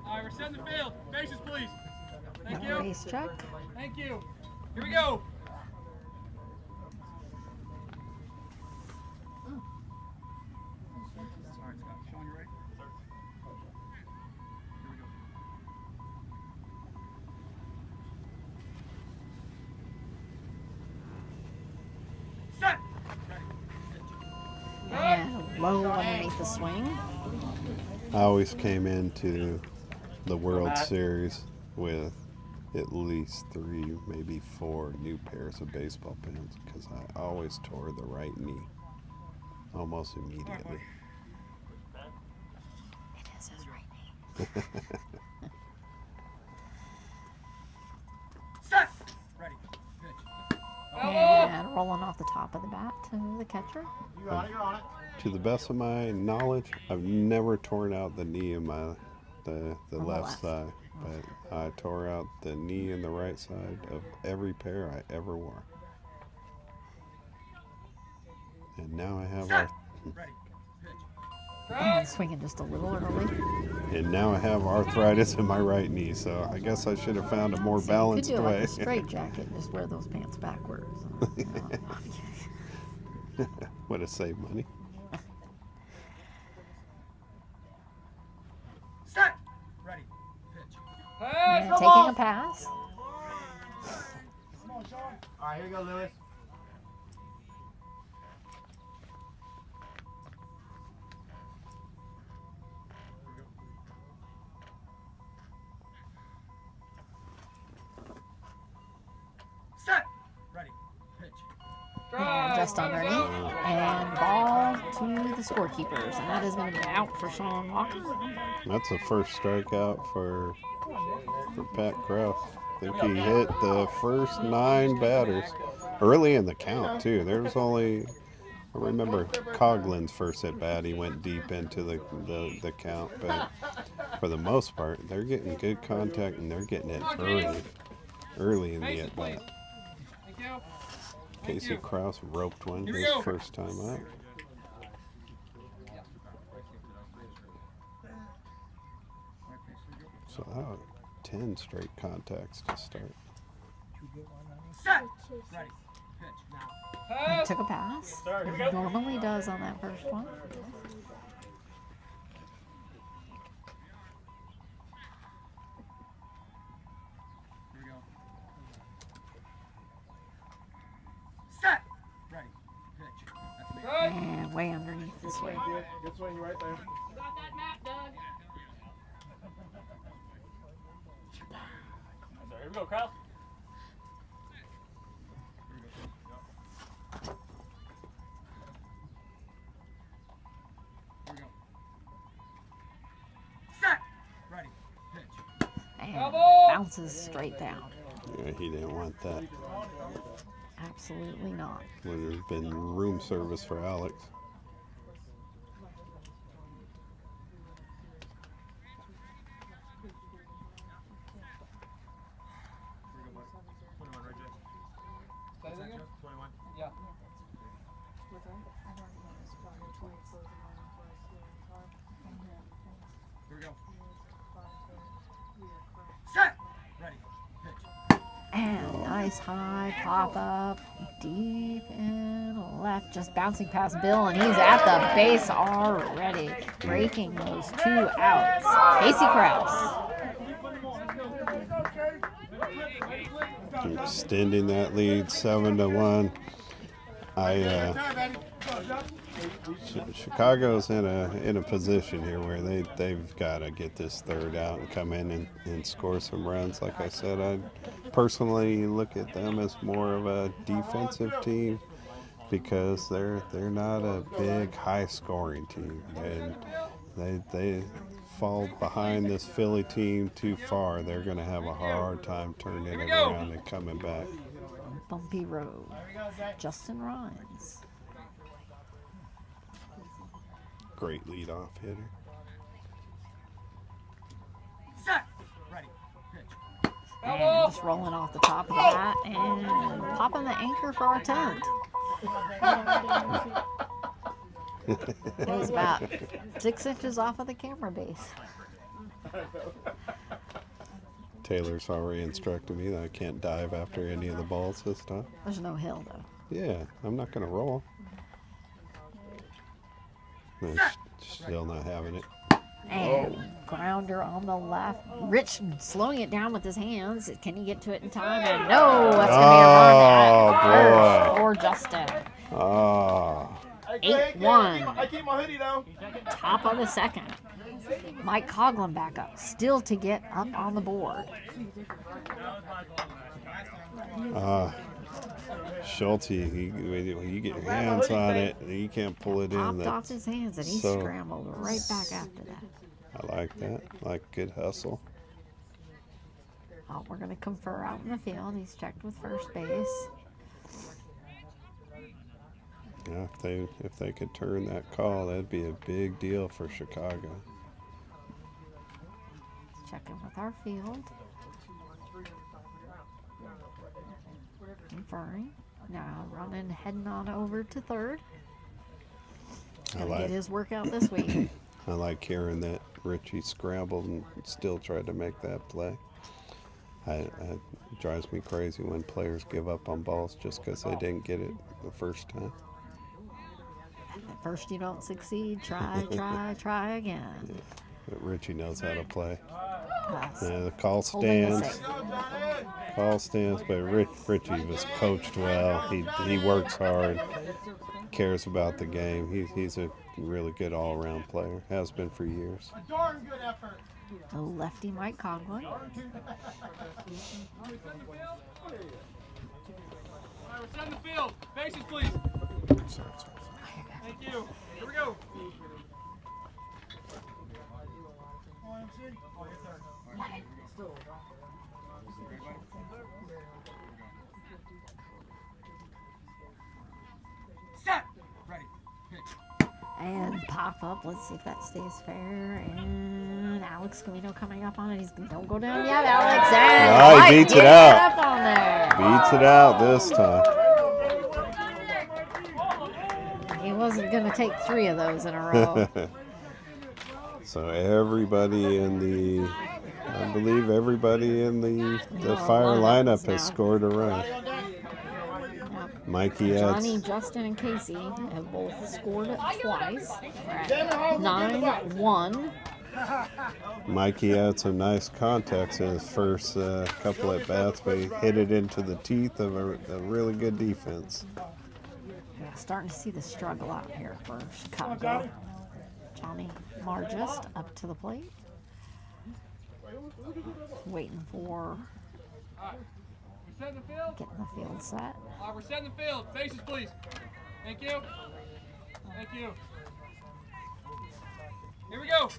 All right, we're setting the field. Bases, please. Thank you. Base check. Thank you. Here we go. All right, Scott. Showing you right. Here we go. Set. And low underneath the swing. I always came into the World Series with at least 3, maybe 4 new pairs of baseball pins because I always tore the right knee almost immediately. It is his right knee. Set. Ready. Pitch. And rolling off the top of the bat to the catcher. You on it. You're on it. To the best of my knowledge, I've never torn out the knee in the left side, but I tore out the knee in the right side of every pair I ever wore. And now I have Ready. Pitch. And swinging just a little early. and now I have arthritis in my right knee, so I guess I should have found a more balanced You could do way. like a straight jacket and just wear those pants backwards. Would have saved money. Set. Ready. Pitch. And taking a pass. All right, here you go, Lewis. Set. Ready. Pitch. And just underneath. And ball to the scorekeepers. And that is going to be out for Sean Walker. That's a first strikeout for Pat Krause. I think he hit the first 9 batters early in the count too. There's only, I remember Coughlin's first at bat, he went deep into the count, but for the most part, they're getting good contact and they're getting it early in the at bat. Thank you. Casey Krause roped one Here we his go. first time up. So 10 straight contacts to start. Set. Ready. Pitch. Now. And took a pass. Normally does on that first one. Here we go. Set. Ready. Pitch. That's me. And way underneath the swing. Good swing right there. Here we go, Kyle. Here we go. Set. Ready. Pitch. And bounces straight down. Yeah, he didn't want that. Absolutely not. Would have been room service for Alex. Here we go, boys. 21, right, Jay? 21. Yeah. Here we go. Set. Ready. Pitch. And nice high pop up, deep in left, just bouncing past Bill, and he's at the base already, breaking those 2 outs. Casey Krause. Extending that lead 7-1. Chicago's in a position here where they've got to get this third out and come in and score some runs. Like I said, I personally look at them as more of a defensive team because they're not a big high scoring team, and they fall behind this Philly team too far. They're going to have a hard time turning it around and coming back. bumpy road. Justin Rhines. Great leadoff hitter. Set. Ready. Pitch. And just rolling off the top of the bat and popping the anchor for our 10th. It was about 6 inches off of the camera base. Taylor's already instructed me that I can't dive after any of the balls this time. There's no hill though. Yeah, I'm not going to roll. No, still not having it. And grounder on the left. Rich slowing it down with his hands. Can he get to it in time? And no, that's going to be a run at first for Justin. Oh. 8-1. I keep my hoodie though. Top of the second. Mike Coughlin back up. Still to get up on the board. Schulte, when you get your hands on it, you can't pull it in. Popped off his hands and he scrambled right back after that. I like that. I like good hustle. Oh, we're going to confer out in the field. He's checked with first base. Yeah, if they could turn that call, that'd be a big deal for Chicago. Checking with our field. Conferring. Now running, heading on over to third. Gonna get his workout this week. I like hearing that Richie scrambled and still tried to make that play. It drives me crazy when players give up on balls just because they didn't get it the first time. At first you don't succeed. Try again. Yeah, but Richie knows how to play. Yes. The call stands. Call stands, but Richie was coached well. He works hard, cares about the game. He's a really good all-around player. Has been for years. A darn good effort. The lefty Mike Coughlin. All right, we're setting the field. Bases, please. Thank you. Here we go. Set. Ready. Pitch. And pop up. Let's see if that stays fair. And Alex Camino coming up on it. Don't go down yet, Alex. And Oh, he Mike beats it gets out. Up on there. Beats it out this time. He wasn't going to take 3 of those in a row. So everybody in the, I believe everybody in the fire lineup has scored a run. Mikey Johnny, adds. Justin, and Casey have both scored twice. 9-1. Mikey had some nice contacts in his first couple at bats, but he hit it into the teeth of a really good defense. Yeah, starting to see the struggle out here for Chicago. Johnny Margist up to the plate. Waiting for We're setting the field. getting the field set. We're setting the field. Bases, please. Thank you. Thank you. Here we go.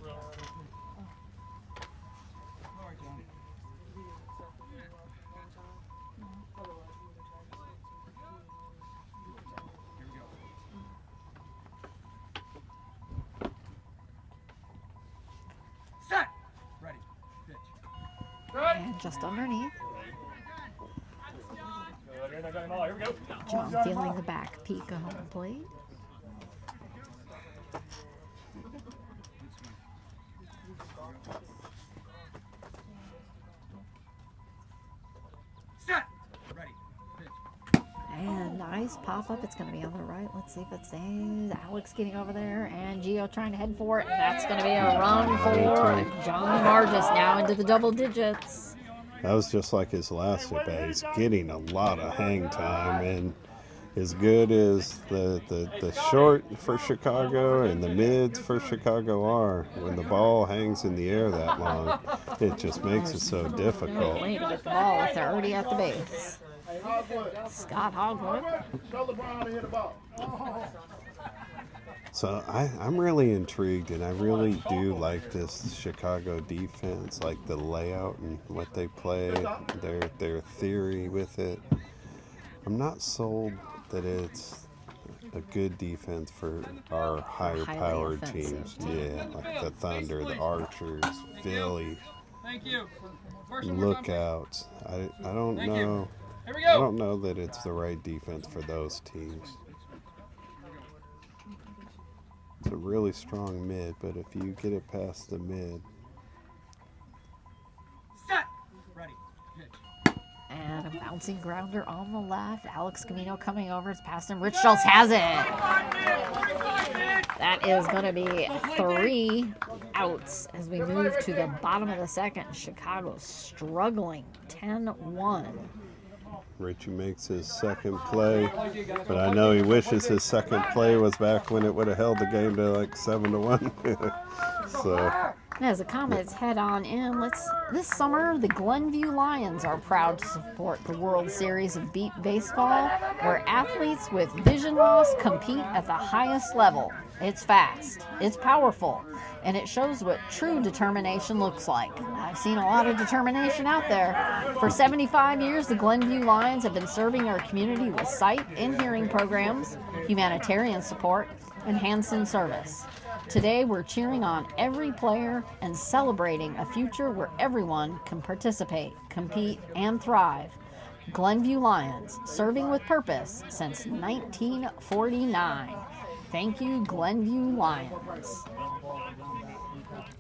Set. Ready. Pitch. And just underneath. Here we go. John feeling the back peak of home plate. Set. Ready. Pitch. And nice pop up. It's going to be on the right. Let's see if it stays. Alex getting over there. And Gio trying to head for it. And that's going to be a run for John Margis now into the double digits. That was just like his last at bat. He's getting a lot of hang time, and as good as the short for Chicago and the mids for Chicago are, when the ball hangs in the air that long, it just makes it so difficult. Way to get the ball if they're already at the base. Scott Hogwood. So I'm really intrigued, and I really do like this Chicago defense, like the layout and what they play, their theory with it. I'm not sold that it's a good defense for our higher Highly powered offensive teams. Yeah, like the Thunder, the Archers, Philly, Thank you. First one more time, please. Lookouts. I don't Thank you. know. Here we I go. don't know that it's the right defense for those teams. It's a really strong mid, but if you get it past the mid, Set. Ready. Pitch. And a bouncing grounder on the left. Alex Camino coming over. It's past him. Rich Schultz has it. 45 minutes. That is going to be 3 outs as we move to the bottom of the second. Chicago struggling 10-1. Richie makes his second play, but I know he wishes his second play was back when it would have held the game to like 7-1. So As the Comets head on in, this summer the Glenview Lions are proud to support the World Series of Beat Baseball, where athletes with vision loss compete at the highest level. It's fast, it's powerful, and it shows what true determination looks like. I've seen a lot of determination out there. For 75 years, the Glenview Lions have been serving our community with sight and hearing programs, humanitarian support, and Hansen service. Today, we're cheering on every player and celebrating a future where everyone can participate, compete, and thrive. Glenview Lions, serving with purpose since 1949. Thank you, Glenview Lions.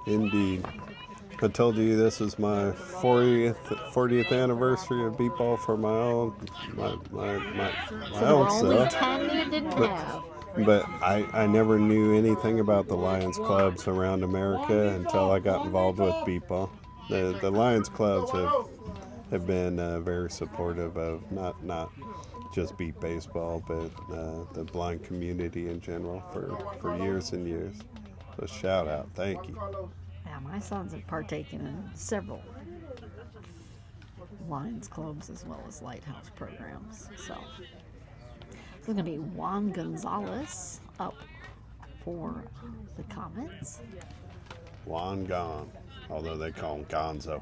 indeed. I told you this is my 40th anniversary of beat ball for my own So there were own only self. 10 you didn't have. But I never knew anything about the Lions clubs around America until I got involved with beat ball. The Lions clubs have been very supportive of not just beat baseball, but the blind community in general for years and years. So shout out, thank you. Yeah, my sons have partaken in several Lions clubs as well as Lighthouse programs. So this is going to be Juan Gonzalez up for the Comets. Juan Gon, although they call him Gonzo.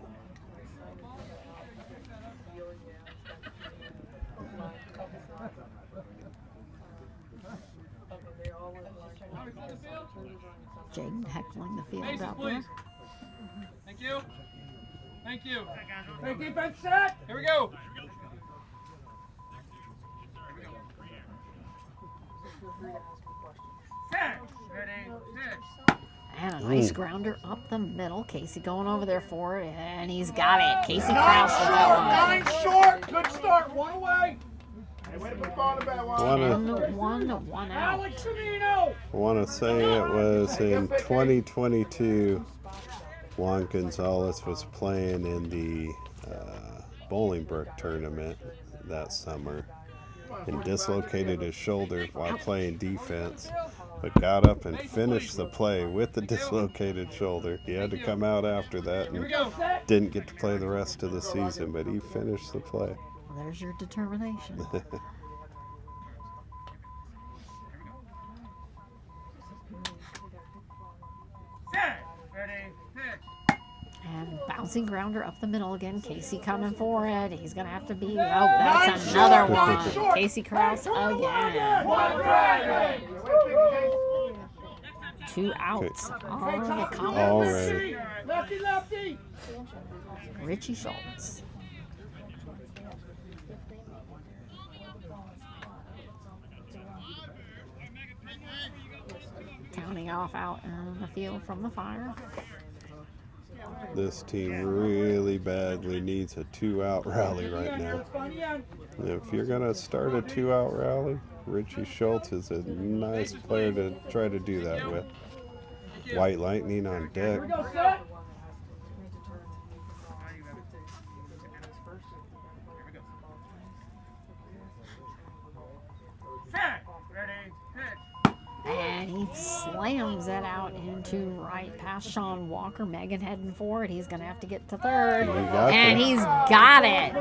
Jaden heckling the field Bases, out there. please. Thank you. Thank you. Hey, defense set. Here we go. Set. Ready. Pitch. And a nice grounder up the middle. Casey going over there for it, and he's got it. Casey Krause with that 9 short. Good start. 1 away. Hey, way to put the ball in the bat, one. 1 out. Alex Camino. I want to say it was in 2022, Juan Gonzalez was playing in the Bolingbrook tournament that summer and dislocated his shoulder while playing defense, but got up and finished the play with the dislocated shoulder. He had to come out after that and didn't get to play the rest of the season, but he finished the play. Well, there's your determination. Set. Ready. Pitch. And bouncing grounder up the middle again. Casey coming for it. He's going to have to be. Oh, that's another one. Casey Krause again. 2 outs on the Comets. Already. Lefty, lefty. Richie Schultz. Counting off out in the field from the fire. This team really badly needs a 2-out rally right now. If you're going to start a 2-out rally, Richie Schultz is a nice player to try to do that with. White Lightning on deck. Here we go, set. Set. Ready. Pitch. And he slams that out into right past Sean Walker. Megan heading for it. He's going to have to get to third. And he's got it.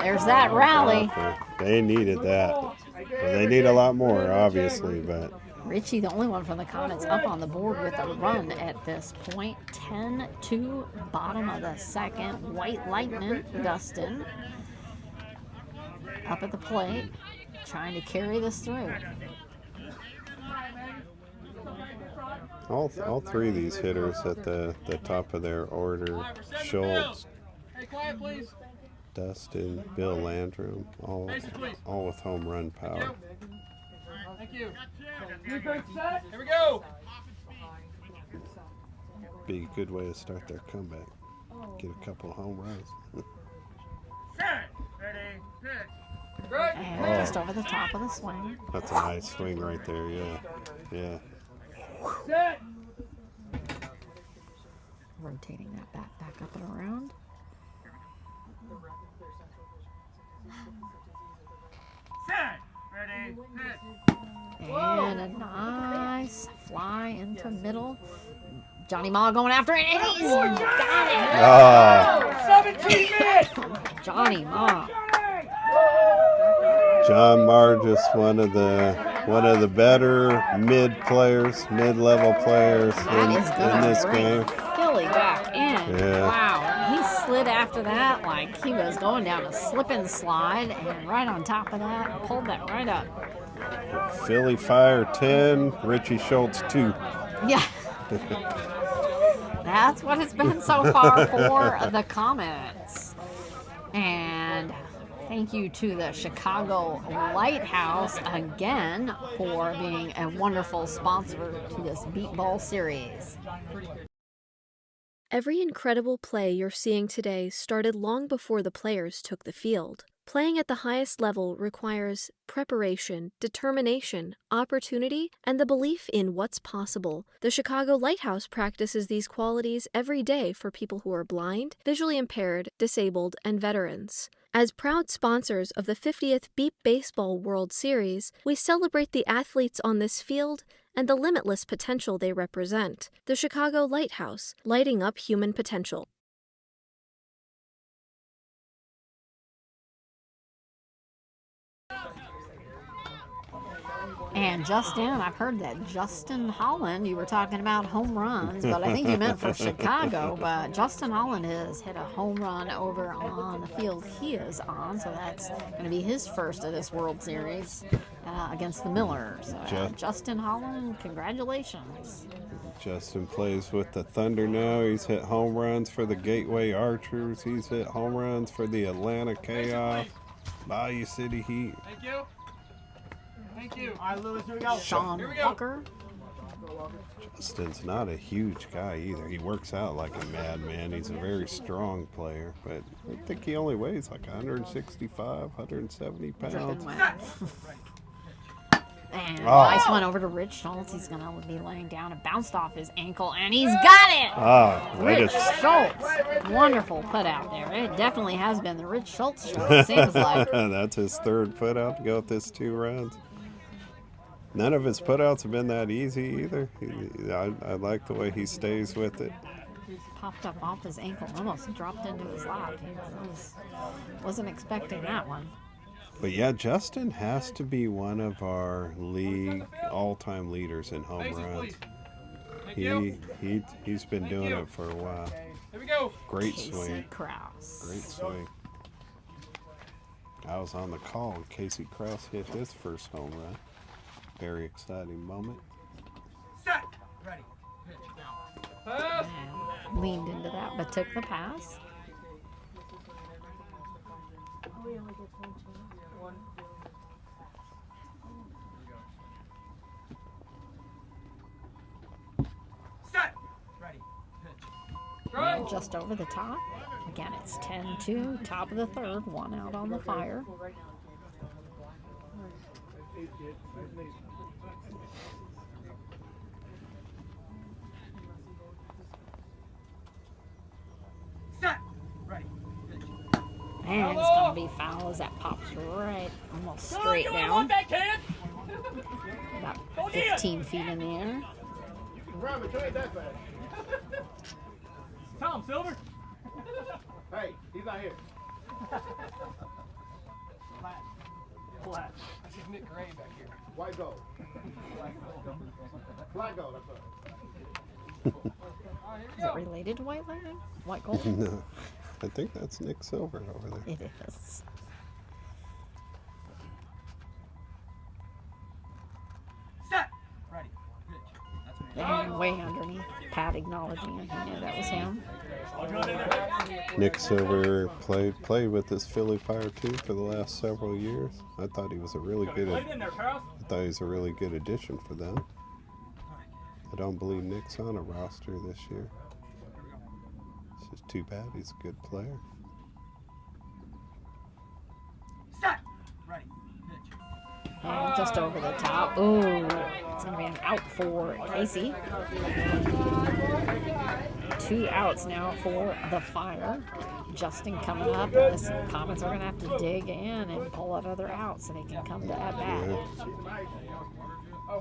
There's that rally. They needed that. They need a lot more, obviously, but Richie, the only one from the Comets, up on the board with a run at this point. 10-2, bottom of the second. White Lightning, Dustin. up at the plate, trying to carry this through. All three of these hitters at the top of their order, Schultz, Dustin, Bill Landrum, all with home run power. Thank you. Here we go. Be a good way to start their comeback. Get a couple home runs. Ready, pitch. And just over the top of the swing. That's a nice swing right there, yeah. Yeah. Set. Rotating that bat back up and around. Set. Ready, pitch. And a nice fly into middle. Johnny Ma going after it, and he's got it. 17 minutes. Johnny Ma. John Margis, one of the better mid-level players in this game. Philly back in. Yeah. Wow. He slid after that like he was going down a slip and slide, and right on top of that, pulled that right up. Philly Fire 10, Richie Schultz 2. Yeah. That's what it's been so far for the Comets. And thank you to the Chicago Lighthouse again for being a wonderful sponsor to this Beat Ball series. Every incredible play you're seeing today started long before the players took the field. Playing at the highest level requires preparation, determination, opportunity, and the belief in what's possible. The Chicago Lighthouse practices these qualities every day for people who are blind, visually impaired, disabled, and veterans. As proud sponsors of the 50th Beep Baseball World Series, we celebrate the athletes on this field and the limitless potential they represent. The Chicago Lighthouse, lighting up human potential. And Justin, I've heard that Justin Holland, you were talking about home runs, but I think you meant for Chicago, but Justin Holland has hit a home run over on the field he is on, so that's going to be his first of this World Series against the Millers. Justin Holland, congratulations. Justin plays with the Thunder now. He's hit home runs for the Gateway Archers. He's hit home runs for the Atlanta Chaos, Bayou City Heat. Thank you. Thank you. All right, Lewis, here we go. Sean Walker. Justin's not a huge guy either. He works out like a madman. He's a very strong player, but I think he only weighs like 165, 170 pounds. And nice one over to Rich Schultz. He's going to be laying down. It bounced off his ankle, and he's got it! Rich Schultz. Wonderful put out there. It definitely has been the Rich Schultz show, it seems like. That's his third put out to go with this 2 runs. None of his putouts have been that easy either. I like the way he stays with it. Popped up off his ankle, almost dropped into his lap. He wasn't expecting that one. But yeah, Justin has to be one of our league all-time leaders in home runs. He's been doing it for a while. Here we go. Great Casey swing. Krause. Great swing. I was on the call when Casey Krause hit his first home run. Very exciting moment. Set. Ready. Pitch. Now. And leaned into that, but took the pass. Set. Ready. Pitch. And just over the top. Again, it's 10-2, top of the third, 1 out on the fire. Set. Ready. And it's going to be foul as that pops right, almost straight down. About 15 feet in the air. Tom Silver. Hey, he's not here. Flat. This is Nick Gray back here. White gold. Black gold, that's right. Is it related to white lightning? White gold? No, I think that's Nick Silver over there. It is. And way underneath. Pat acknowledging it. He knew that was him. Nick Silver played with this Philly Fire too for the last several years. I thought he was a really good. Addition for them. I don't believe Nick's on a roster this year. It's just too bad. He's a good player. Set. Ready. Pitch. And just over the top. Ooh, it's going to be an out for Casey. 2 outs now for the Fire. Justin coming up. The Comets are going to have to dig in and pull that other out so they can come to at bat. Yeah.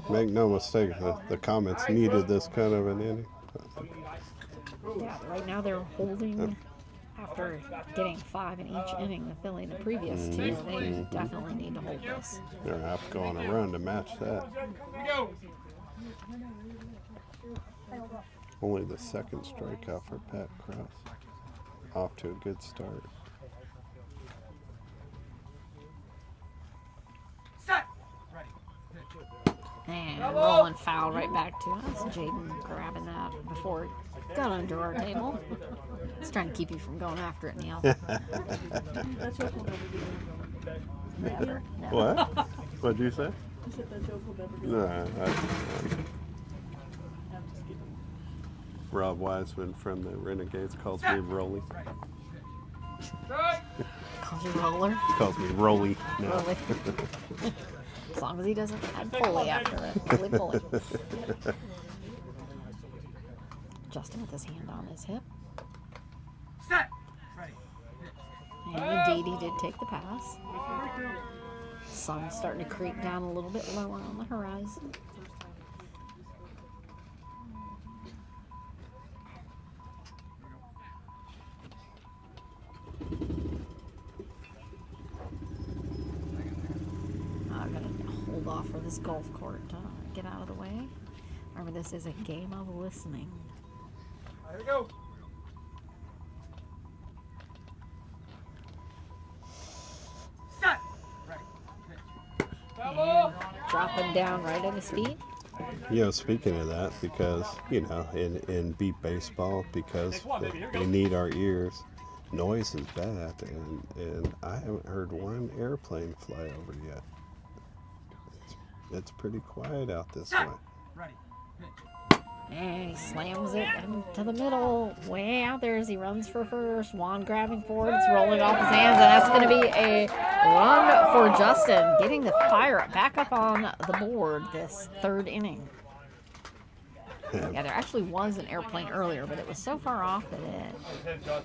Make no mistake, the Comets needed this kind of an inning. Yeah, right now they're holding after getting 5 in each inning, the Philly in the previous 2. They definitely need to hold this. They're half going a run to match that. Only the second strikeout for Pat Krause. Off to a good start. Set. Ready. Pitch. And rolling foul right back to us. Jaden grabbing that before it got under our table. It's trying to keep you from going after it, Neil. Never. What? What'd you say? No, Rob Wiseman from the Renegades calls me Rolly. Calls you roller. Calls me Rolly now. Rolly. As long as he doesn't add pulley after it. Pulley. Justin with his hand on his hip. Set. Ready. And indeed, he did take the pass. Sun's starting to creep down a little bit lower on the horizon. I'm going to hold off for this golf court to get out of the way. Remember, this is a game of listening. Here we go. Set. Ready. Pitch. And dropping down right at his feet. Speaking of that, because, in beat baseball, because they need our ears, noise is bad, and I haven't heard one airplane fly over yet. It's pretty quiet out this way. Ready. And he slams it into the middle, way out there as he runs for first. Juan grabbing forward, it's rolling off his hands, and that's going to be a run for Justin, getting the Fire back up on the board this 3rd inning. Yeah, there actually was an airplane earlier, but it was so far off that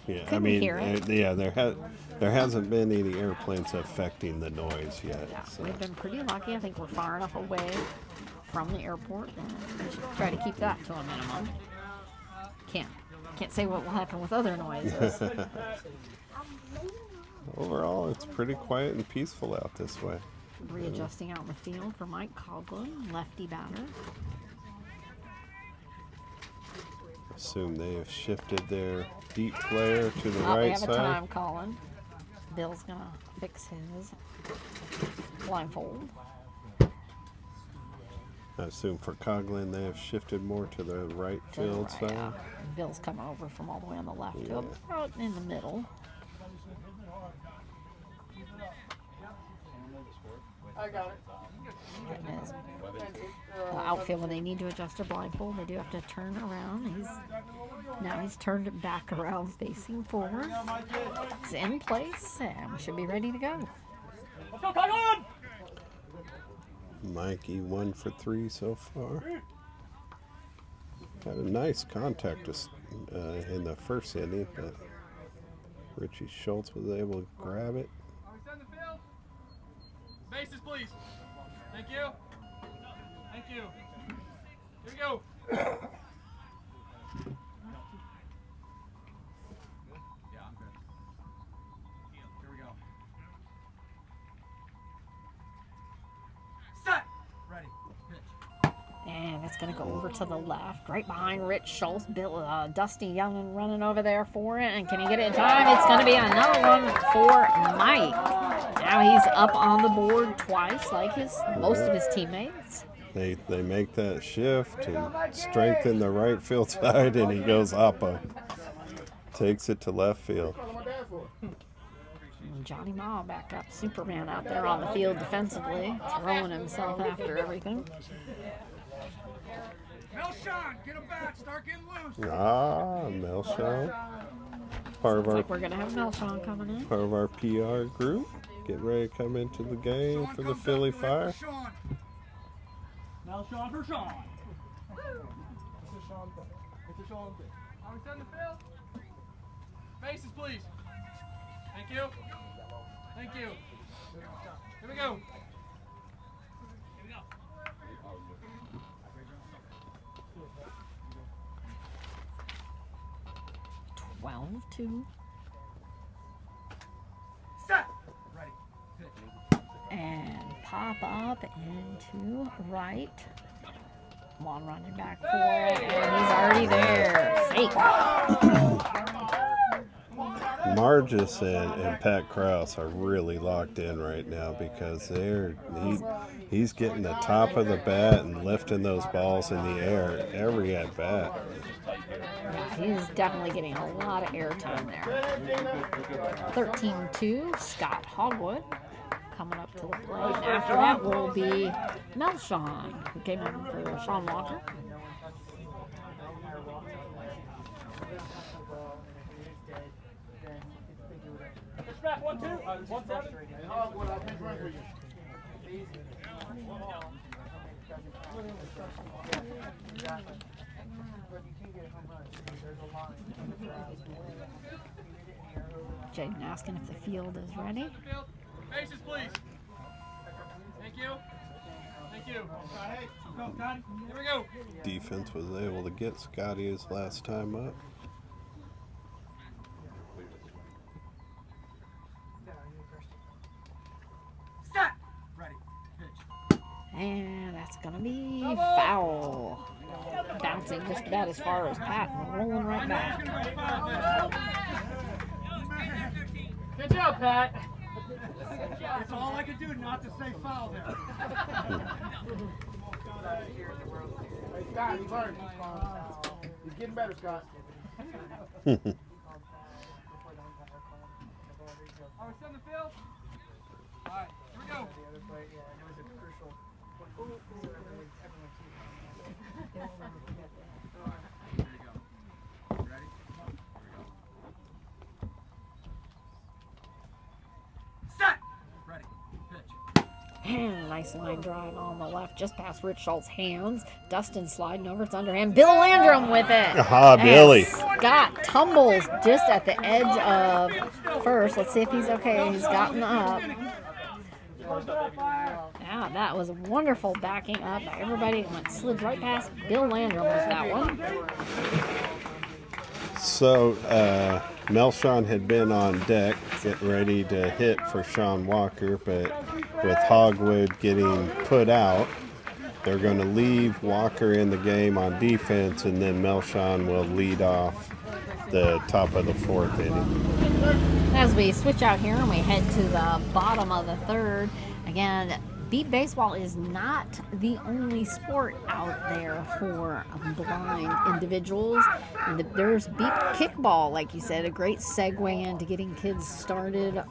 it couldn't hear it. There hasn't been any airplanes affecting the noise yet. Yeah, so. we've been pretty lucky. I think we're far enough away from the airport, and we should try to keep that to a minimum. Can't say what will happen with other noises. Overall, it's pretty quiet and peaceful out this way. Readjusting out in the field for Mike Coughlin, lefty batter. Assume they have shifted their deep player to the They right have side. a time calling. Bill's gonna fix his blindfold. I assume for Coughlin they have shifted more to the right To the field right, side. yeah. Bill's coming over from all the way on the left to about in the middle. I got it. Getting his outfield when they need to adjust their blindfold, they do have to turn around. He's turned it back around, facing forward. He's in place, and we should be ready to go. Let's go, Coughlin! Mikey 1 for 3 so far. Had a nice contact in the first inning, but Richie Schultz was able to grab it. Are we setting the field? Bases, please. Thank you. Thank you. Here we go. Yeah, I'm good. Here we go. Set. Ready. Pitch. And it's going to go over to the left, right behind Rich Schultz. Dusty Young running over there for it. And can he get it in time? It's going to be another one for Mike. Now he's up on the board twice, like most of his teammates. They make that shift and strengthen the right field side, and he goes oppo. Takes it to left field. Johnny Ma back up, Superman out there on the field defensively, throwing himself after everything. Melshon, get him back. Start getting loose. Melshon. Part of our Like we're gonna have Melshon coming in. part of our PR group. Get ready to come into the game for the Philly Fire. Melshon for Sean. It's a Sean thing. Are we setting the field? Faces, please. Thank you. Thank you. Here we go. 12-2. Set. Ready. And pop up into right. One running back for it, and he's already there. Safe. Margis and Pat Krause are really locked in right now because he's getting the top of the bat and lifting those balls in the air every at bat. He's definitely getting a lot of airtime there. 13-2, Scott Hogwood coming up to the plate. And after that will be Melshon, who came in for Sean Walker. Back 1-2. 1-7. Jaden asking if the field is ready. Faces, please. Thank you. Thank you. Go, Scotty. Here we go. Defense was able to get Scotty his last time up. Set. Ready. Pitch. And that's going to be foul. Bouncing just about as far as Pat and rolling right back. Good job, Pat. That's all I could do not to say foul there. Hey, Scott, he's learned. He's getting better, Scott. Are we setting the field? All right, here we go. Set. Ready. Pitch. And nice line drive on the left, just past Rich Schultz's hands. Dustin sliding over, it's under him. Bill Landrum with it. Aha, Billy. Scott tumbles just at the edge of first. Let's see if he's okay. He's gotten up. Yeah, that was wonderful backing up by everybody. Went slid right past Bill Landrum with that one. So Melshon had been on deck getting ready to hit for Sean Walker, but with Hogwood getting put out, they're going to leave Walker in the game on defense, and then Melshon will lead off the top of the fourth inning. As we switch out here and we head to the bottom of the third, again, beat baseball is not the only sport out there for blind individuals. There's beat kickball, like you said, a great segue into getting kids started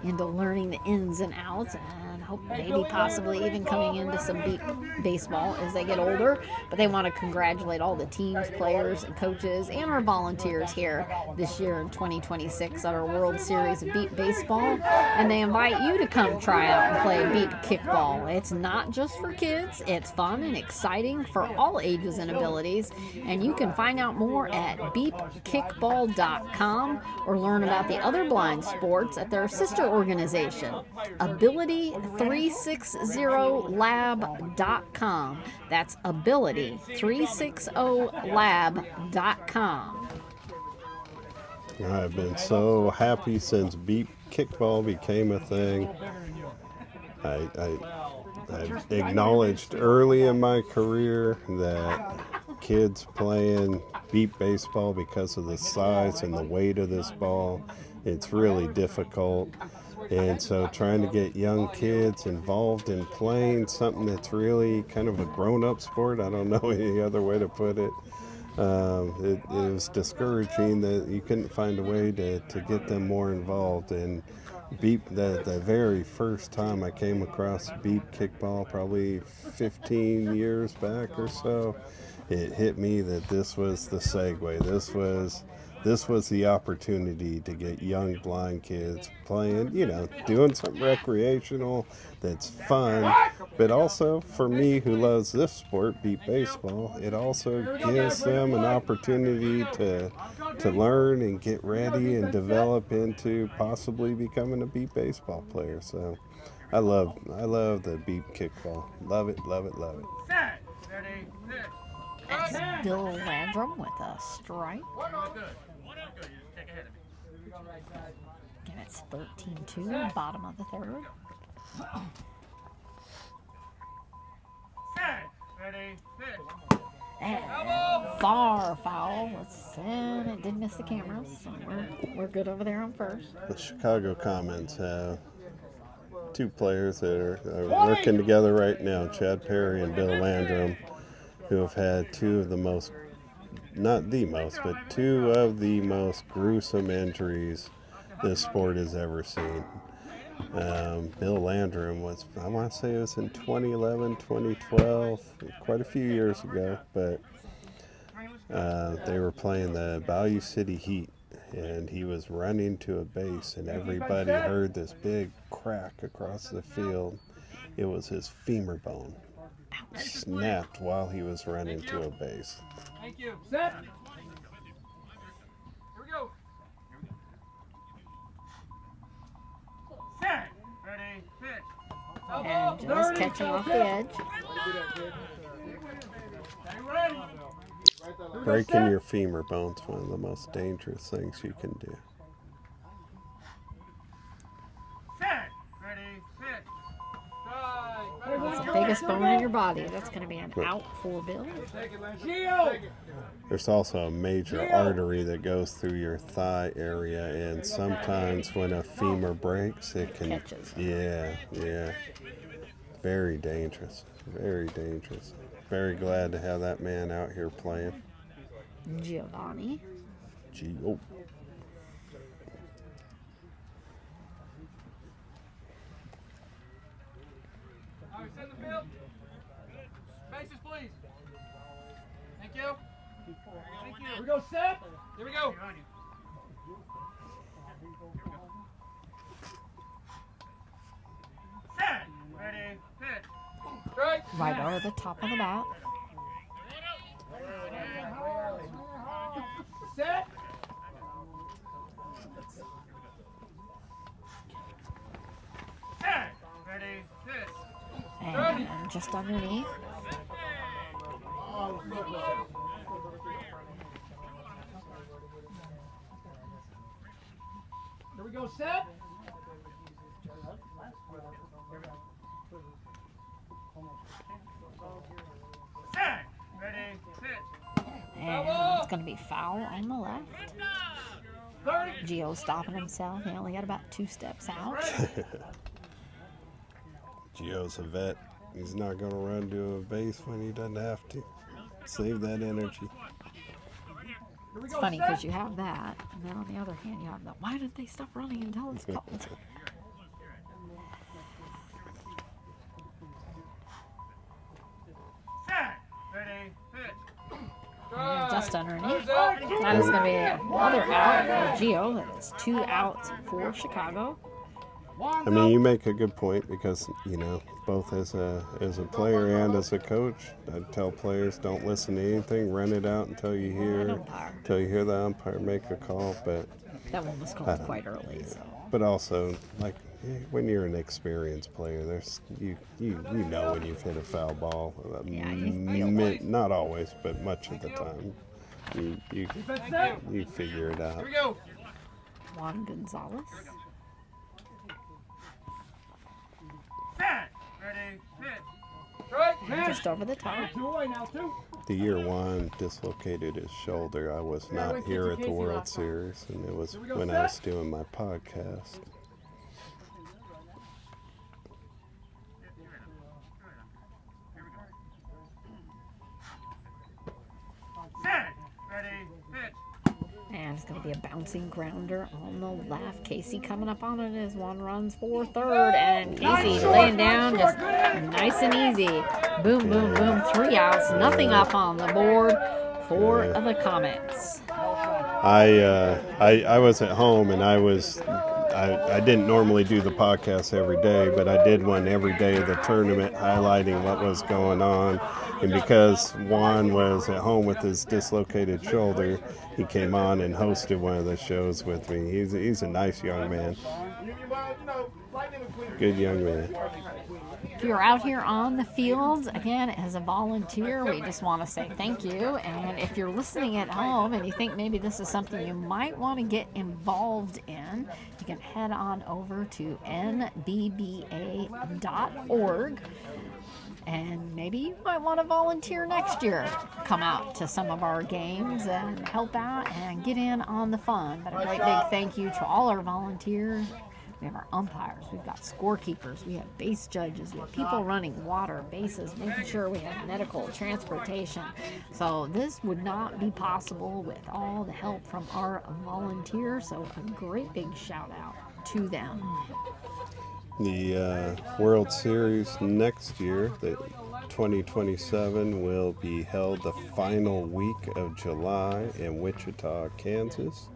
into learning the ins and outs, and hope maybe possibly even coming into some beat baseball as they get older. But they want to congratulate all the teams, players, and coaches, and our volunteers here this year in 2026 at our World Series of Beat Baseball. And they invite you to come try out and play beat kickball. It's not just for kids. It's fun and exciting for all ages and abilities. And you can find out more at beatkickball.com or learn about the other blind sports at their sister organization, Ability360lab.com. That's Ability360lab.com. I've been so happy since beat kickball became a thing. I've acknowledged early in my career that kids playing beat baseball, because of the size and the weight of this ball, it's really difficult. And so trying to get young kids involved in playing something that's really kind of a grown-up sport, I don't know any other way to put it. It was discouraging that you couldn't find a way to get them more involved. And the very first time I came across beep kickball, probably 15 years back or so, it hit me that this was the segue. This was the opportunity to get young blind kids playing, doing something recreational that's fun, but also for me who loves this sport, beep baseball, it also gives them an opportunity to learn and get ready and develop into possibly becoming a beep baseball player. So I love the beep kickball. Love it, love it, love it. Set. Ready. Hit. That's Bill Landrum with a strike. And it's 13-2, bottom of the third. Set. Ready. Hit. And far foul. And it did miss the cameras, so we're good over there on first. The Chicago Comets have two players that are working together right now, Chad Perry and Bill Landrum, who have had two of the most, not the most, but two of the most gruesome injuries this sport has ever seen. Bill Landrum was, I want to say it was in 2011, 2012, quite a few years ago, but they were playing the Bayou City Heat, and he was running to a base, and everybody heard this big crack across the field. It was his femur bone. Snapped while he was running to a base. Thank you. Set. Here we go. Set. Ready. Pitch. And just catching off the edge. Ready. Breaking your femur bone is one of the most dangerous things you can do. Set. Ready. Pitch. That's the biggest bone in your body. That's going to be an out for Bill. There's also a major artery that goes through your thigh area, and sometimes when a femur breaks, it can... Catches. Yeah. Very dangerous. Very dangerous. Very glad to have that man out here playing. Giovanni. Gio. All right, set the field. Bases, please. Thank you. Thank you. Here we go, set. Here we go. Set. Ready. Pitch. Strike. Right over the top of the bat. Set. Set. Ready. Pitch. And just underneath. Here we go, set. Set. Ready. Pitch. And it's going to be foul on the left. 30. Gio stopping himself. He only got about 2 steps out. Gio's a vet. He's not going to run to a base when he doesn't have to. Save that energy. It's funny because you have that, and then on the other hand, you have the why did they stop running until it's called? Set. Ready. Pitch. And just underneath. That is going to be another out for Gio. That is 2 outs for Chicago. I mean, you make a good point because, both as a player and as a coach, I tell players don't listen to anything, run it out until you hear the umpire make a call. But that one was called quite early. So. But also, like when you're an experienced player, there's you know when you've hit a foul ball. Yeah, you feel it. Not always, but much of the time, you figure it out. Here we go. Juan Gonzalez. Set. Ready. Pitch. Strike. Just over the top. The year Juan dislocated his shoulder, I was not here at the World Series, and it was when I was doing my podcast. to be a bouncing grounder on the left. Casey coming up on it as one runs for third. And Casey laying down just nice and easy. Boom, boom, boom. 3 outs. Nothing up on the board for the Comets. I was at home, and I didn't normally do the podcast every day, but I did one every day of the tournament highlighting what was going on. And because Juan was at home with his dislocated shoulder, he came on and hosted one of the shows with me. He's a nice young man. Good young man. If you're out here on the fields, again, as a volunteer, we just want to say thank you. And if you're listening at home and you think maybe this is something you might want to get involved in, you can head on over to nbba.org. And maybe you might want to volunteer next year. Come out to some of our games and help out and get in on the fun. But a great big thank you to all our volunteers. We have our umpires, we've got scorekeepers, we have base judges, we have people running water, bases, making sure we have medical, transportation. So this would not be possible with all the help from our volunteers. So a great big shout out to them. The World Series next year, the 2027, will be held the final week of July in Wichita, Kansas.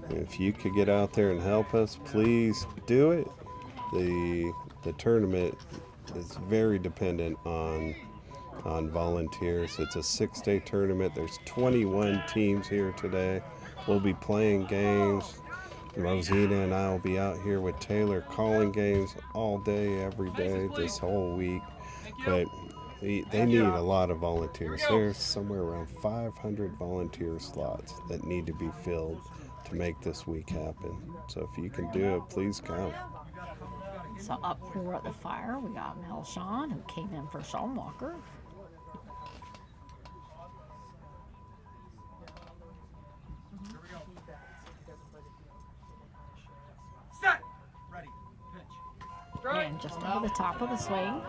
If you could get out there and help us, please do it. The tournament is very dependent on volunteers. It's a 6-day tournament. There's 21 teams here today. We'll be playing games. Rosina and I will be out here with Taylor calling games all day, every day, this whole week. But they need a lot of volunteers. There's somewhere around 500 volunteer slots that need to be filled to make this week happen. So if you can do it, please come. So up for the fire, we got Mel Sean, who came in for Sean Walker. Set. Ready. Pitch. And just over the top of the swing.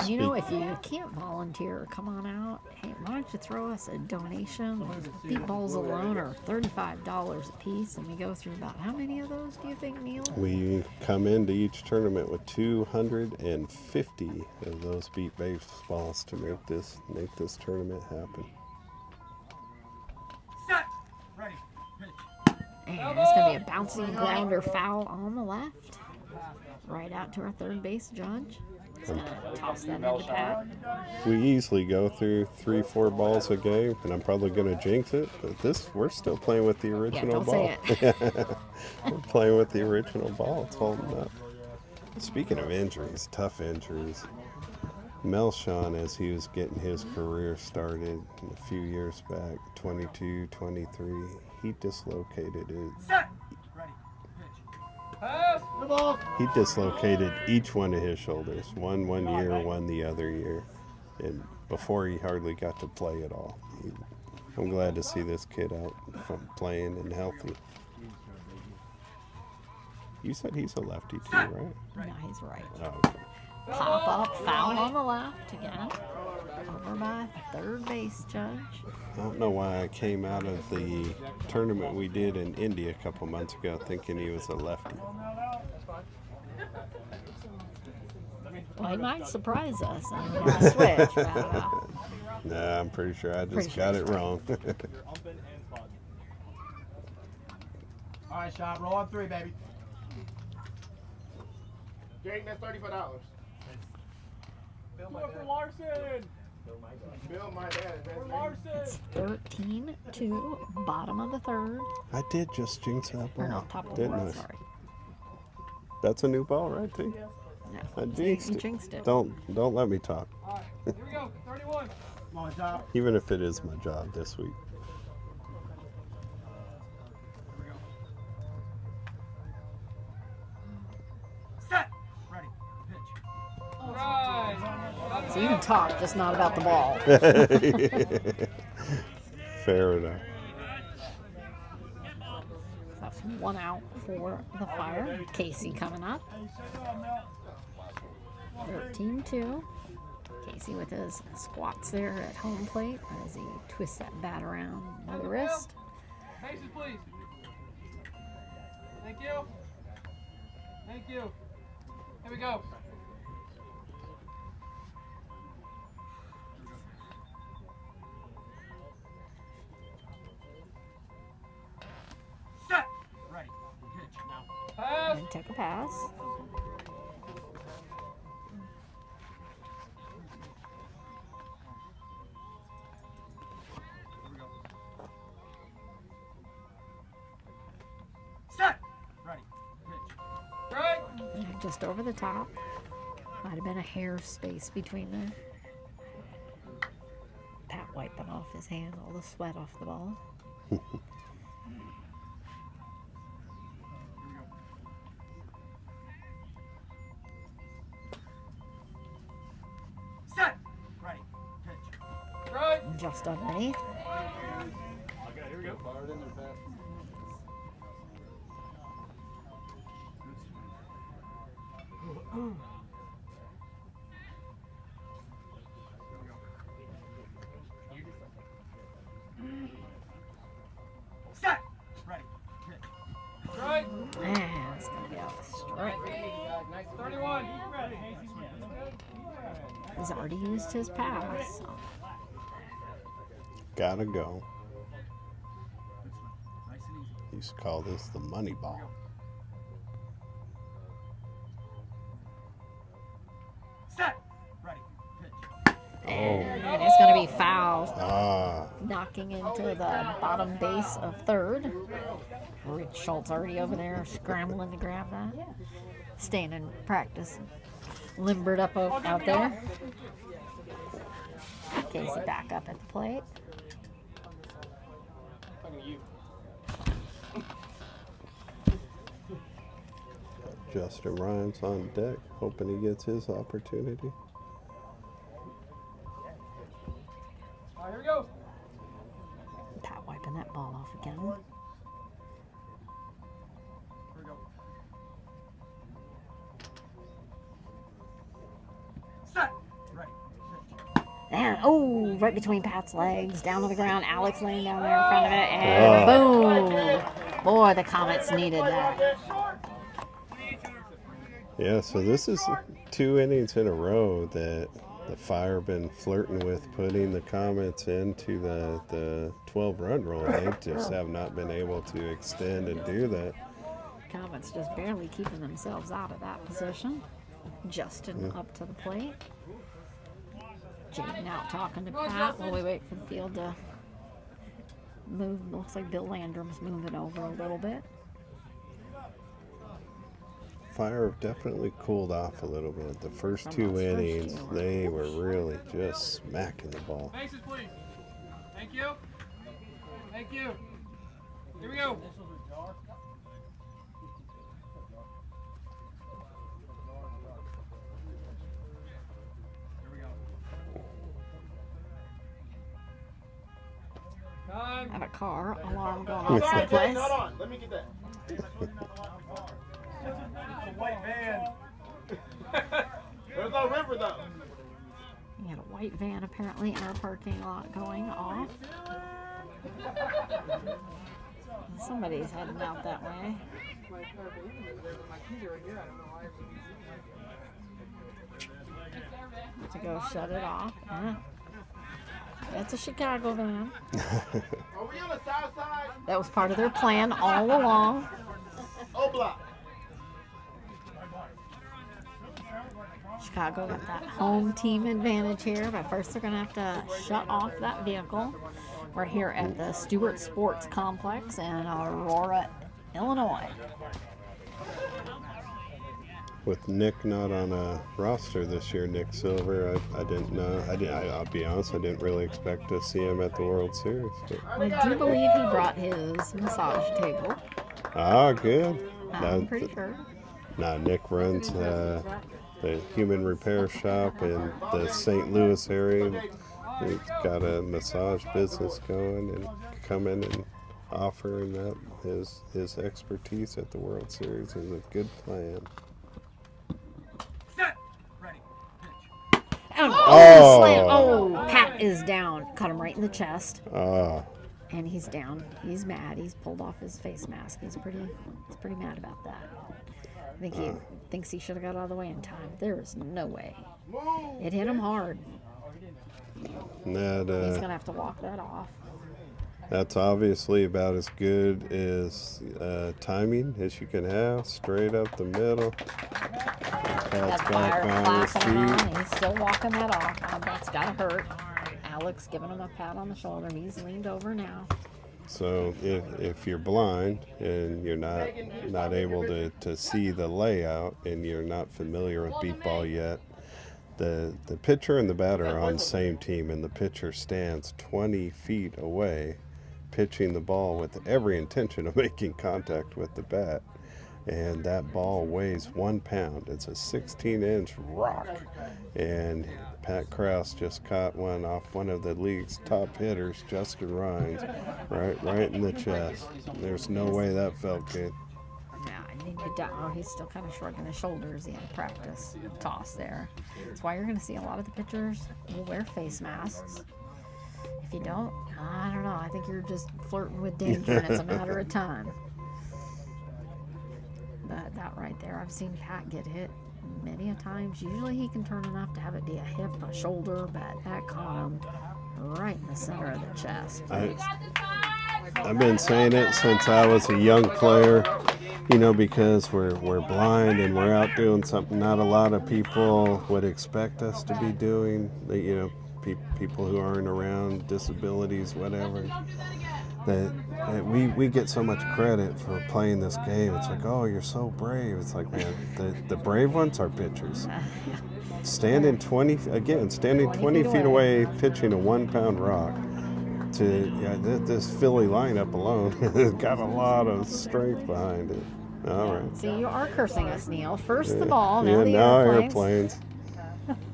You know, if you can't volunteer, come on out. Hey, why don't you throw us a donation? Those beat balls alone are $35 a piece, and we go through about how many of those do you think, Neil? We come into each tournament with 250 of those beat baseballs to make this tournament happen. Set. Ready. Pitch. And it's going to be a bouncing grounder foul on the left. Right out to our third base judge. He's going to toss that into Pat. We easily go through 3-4 balls a game, and I'm probably going to jinx it, but we're still playing with the original ball. Say it. We're playing with the original ball. It's holding up. Speaking of injuries, tough injuries, Mel Sean, as he was getting his career started a few years back, 22, 23, he dislocated it. Set. Ready. Pitch. Pass. The ball. He dislocated each one of his shoulders, one year, one the other year, and before he hardly got to play at all. I'm glad to see this kid out from playing and healthy. You said he's a lefty too, right? No, he's right. Oh, okay. Pop up, foul on the left again. Over by third base judge. I don't know why I came out of the tournament we did in India a couple months ago thinking he was a lefty. Well, he might surprise us on the switch. But, Nah, I'm pretty sure I just got it wrong. All right, shot. Roll on 3, baby. Jake, that's $35. Bill for Larson. Bill, my dad. For Larson. it's 13-2, bottom of the third. I did just jinx that Or no, ball, top of the didn't I? fourth, sorry. That's a new ball, right, T? No, I jinxed you it. jinxed it. Don't let me talk. All right. Here we go. 31. Come on, top. Even if it is my job this week. Set. Ready. Pitch. Right. So you can talk, just not about the ball. Fair enough. That's one out for the Fire. Casey coming up. 13-2. Casey with his squats there at home plate as he twists that bat around by the wrist. Bases, please. Thank you. Thank you. Here we go. Set. Ready. Pitch. Now. Pass. And take a pass. Set. Ready. Pitch. Right. And just over the top. Might have been a hair space between there. Pat wiping off his hand, all the sweat off the ball. Set. Ready. Pitch. Right. And just underneath. Okay, here we go. Fire it in there, Pat. Set. Ready. Pitch. Right. And it's going to be out straight. 31. He's already used his pass. So. Gotta go. Used to call this the money ball. Set. Ready. Pitch. And it's going to be foul. Ah, Knocking into the bottom base of third. Rich Schultz already over there scrambling to grab that. Staying in practice. Limbered up out there. Casey back up at the plate. Justin Rhymes on deck, hoping he gets his opportunity. All right, here we go. Pat wiping that ball off again. Here we go. Set. Ready. Pitch. And, oh, right between Pat's legs, down to the ground. Alex laying down there in front of it, and boom! Boy, the Comets needed that. Yeah, so this is 2 innings in a row that the Fire been flirting with putting the Comets into the 12-run roll. They just have not been able to extend and do that. Comets just barely keeping themselves out of that position. Justin up to the plate. Jaden out talking to Pat while we wait for the field to move. Looks like Bill Landrum's moving over a little bit. Fire have definitely cooled off a little bit. The first 2 innings, they were really just smacking the ball. Bases, please. Thank you. Thank you. Here we go. Here we go. Time. Have a car alarm going off someplace. Hold on. Let me get that. It's a white van. There's no river though. We had a white van apparently in our parking lot going off. Somebody's heading out that way. To go shut it off. Yeah. That's a Chicago van. Are we on the south side? That was part of their plan all along. O block. Chicago got that home team advantage here, but first they're going to have to shut off that vehicle. We're here at the Stewart Sports Complex in Aurora, Illinois. With Nick not on a roster this year, Nick Silver, I didn't know. I'll be honest, I didn't really expect to see him at the World Series. But. I do believe he brought his massage table. Ah, good. I'm pretty sure. Nah, Nick runs the human repair shop in the St. Louis area. He's got a massage business going and coming and offering up his expertise at the World Series is a good plan. Set. Ready. Pitch. And Oh, is down. Caught him right in the chest. Ah, And he's down. He's mad. He's pulled off his face mask. He's pretty mad about that. I think he thinks he should have got out of the way in time. There is no way. It hit him hard. that He's gonna have to walk that off. that's obviously about as good as timing as you can have. Straight up the middle. Pat's That fire back on his clapping him feet. on. He's still walking that off. That's gotta hurt. Alex giving him a pat on the shoulder. He's leaned over now. So if you're blind and you're not able to see the layout and you're not familiar with beep ball yet, the pitcher and the batter are on the same team, and the pitcher stands 20 feet away pitching the ball with every intention of making contact with the bat. And that ball weighs 1 pound. It's a 16-inch rock. And Pat Krause just caught one off one of the league's top hitters, Justin Rhines, right in the chest. There's no way that felt good. Yeah, I think he's still kind of shrugging his shoulders. He had a practice toss there. That's why you're going to see a lot of the pitchers will wear face masks. If you don't, I don't know. I think you're just flirting with danger, and it's a matter of time. But that right there, I've seen Pat get hit many a times. Usually he can turn enough to have it be a hip, a shoulder, but that caught him right in the center of the chest. I've been saying it since I was a young player, because we're blind and we're out doing something not a lot of people would expect us to be doing. People who aren't around, disabilities, whatever. That we get so much credit for playing this game. It's like, oh, you're so brave. It's like, man, the brave ones are pitchers. Standing 20 feet away, pitching a 1 pound rock. This Philly lineup alone has got a lot of strength behind it. All right. See, you are cursing us, Neil. First the ball, now the now airplanes.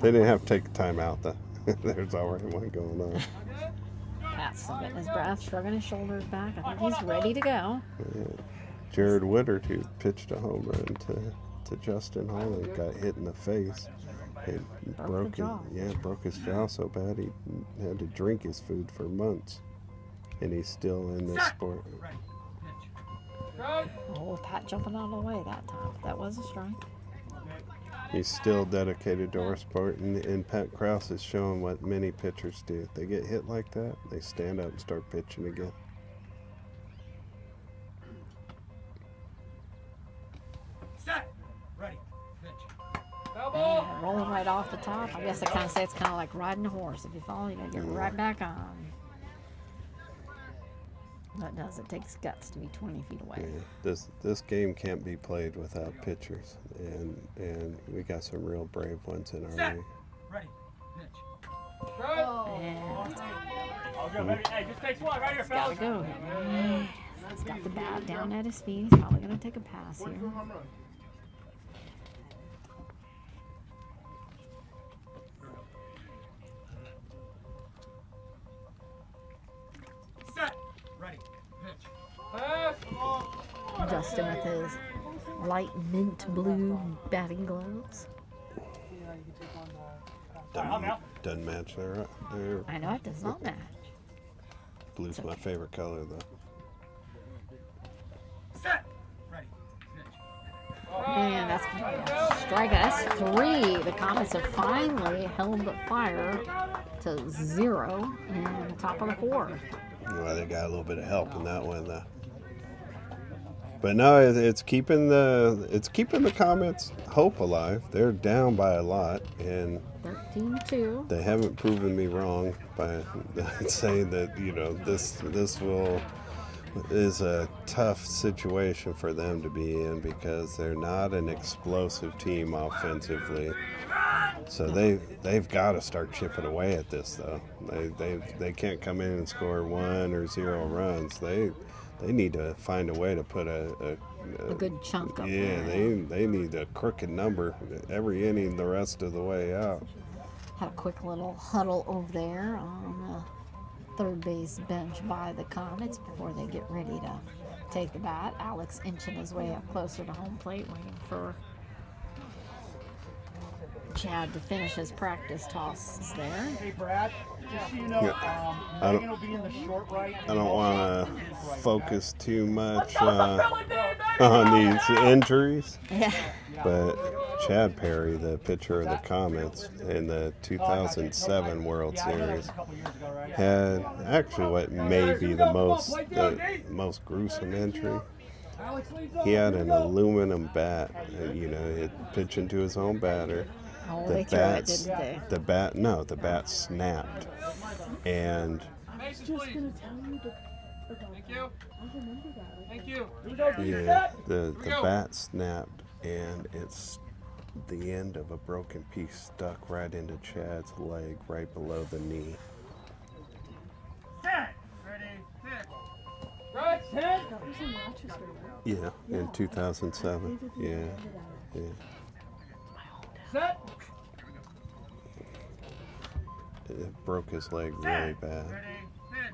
They didn't have to take a time out though. There's already one going on. Pat's still getting his breath, shrugging his shoulders back. I think he's ready to go. Jared Woodard, who pitched a home run to Justin Holland, got hit in the face. And broke his jaw so bad he had to drink his food for months. And he's still in this sport. Oh, Pat jumping out of the way that time. That was a strike. He's still dedicated to our sport, and Pat Krause is showing what many pitchers do. They get hit like that, they stand up and start pitching again. Set. Ready. Pitch. And rolling right off the top. I guess I kind of say it's kind of like riding a horse. If you fall, you gotta get right back on. That does. It takes guts to be 20 feet away. Yeah, this game can't be played without pitchers, and we got some real brave ones in our league. Ready. Pitch. And Hey, just takes one right here, it's gotta fellas. go. He's got the bat down at his feet. He's probably gonna take a pass here. Set. Ready. Pitch. Pass. Justin with his light mint blue batting gloves. Doesn't match there. I know it does not match. Blue's my favorite color though. Set. Ready. Pitch. And that's strike. That's 3. The Comets have finally held the fire to 0 in the top of the 4th. Well, they got a little bit of help in that one though. But no, it's keeping the Comets' hope alive. They're down by a lot, and 13-2. they haven't proven me wrong by saying that this is a tough situation for them to be in because they're not an explosive team offensively. So they've got to start chipping away at this though. They can't come in and score 1 or 0 runs. They need to find a way to put a good chunk up yeah, there. they need a crooked number every inning the rest of the way out. Had a quick little huddle over there on the third base bench by the Comets before they get ready to take the bat. Alex inching his way up closer to home plate, waiting for Chad to finish his practice tosses there. Hey, Brad. Just so you know, Megan will be in the short right. I don't want to focus too much on these injuries. Yeah. But Chad Perry, the pitcher of the Comets in the 2007 World Series, had actually what may be the most gruesome injury. He had an aluminum bat, pitch into his own batter. Oh, they threw it, didn't they? The bat snapped, and Mason, please. Thank you. Thank you. yeah, the bat snapped, and the end of a broken piece stuck right into Chad's leg, right below the knee. Set. Ready. Hit. Right. Hit. Yeah, in 2007. Yeah. Set. It broke his leg really bad. Ready. Hit.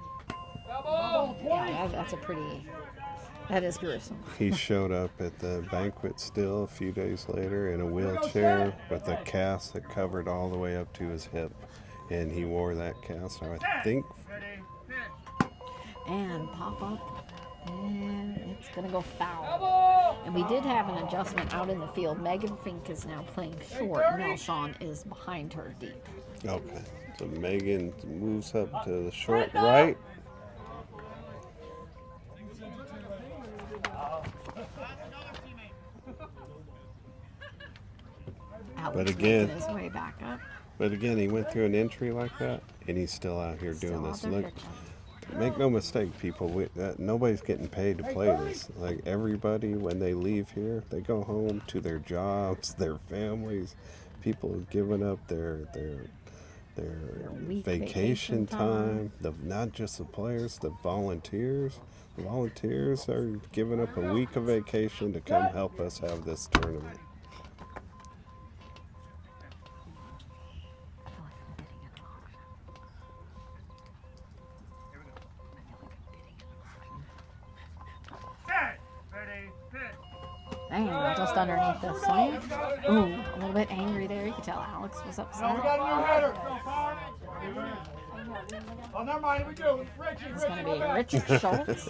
Double. Yeah, that is gruesome. He showed up at the banquet still a few days later in a wheelchair with a cast that covered all the way up to his hip. And he wore that cast, I think. Ready. Hit. And pop up. And it's going to go foul. Double. And we did have an adjustment out in the field. Megan Fink is now playing short. Mel Sean is behind her deep. Okay. So Megan moves up to the short right. Alex again- making his way back up. But again, he went through an injury like that, and he's still out here doing Still this. out there Look, pitching. make no mistake, people. Nobody's getting paid to play this. Like everybody, when they leave here, they go home to their jobs, their families. People have given up their week vacation time. Not just the players, the volunteers. The volunteers are giving up a week of vacation to come help us have this tournament. Set. Ready. Hit. And just underneath the swing. Ooh, a little bit angry there. You could tell Alex was No, we upset. got a new header. Oh, never mind. We do. Richie. It's going to be Richard Schultz.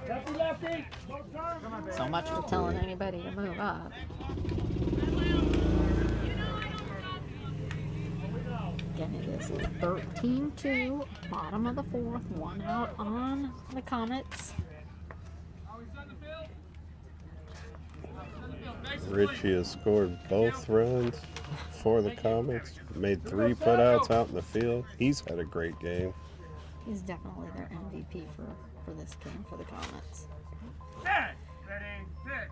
Lefty, lefty. So much for telling anybody to move up. Again, it is 13-2, bottom of the fourth, one out on the Comets. Richie has scored both runs for the Comets, made 3 putouts out in the field. He's had a great game. He's definitely their MVP for this game for the Comets. Set. Ready. Hit.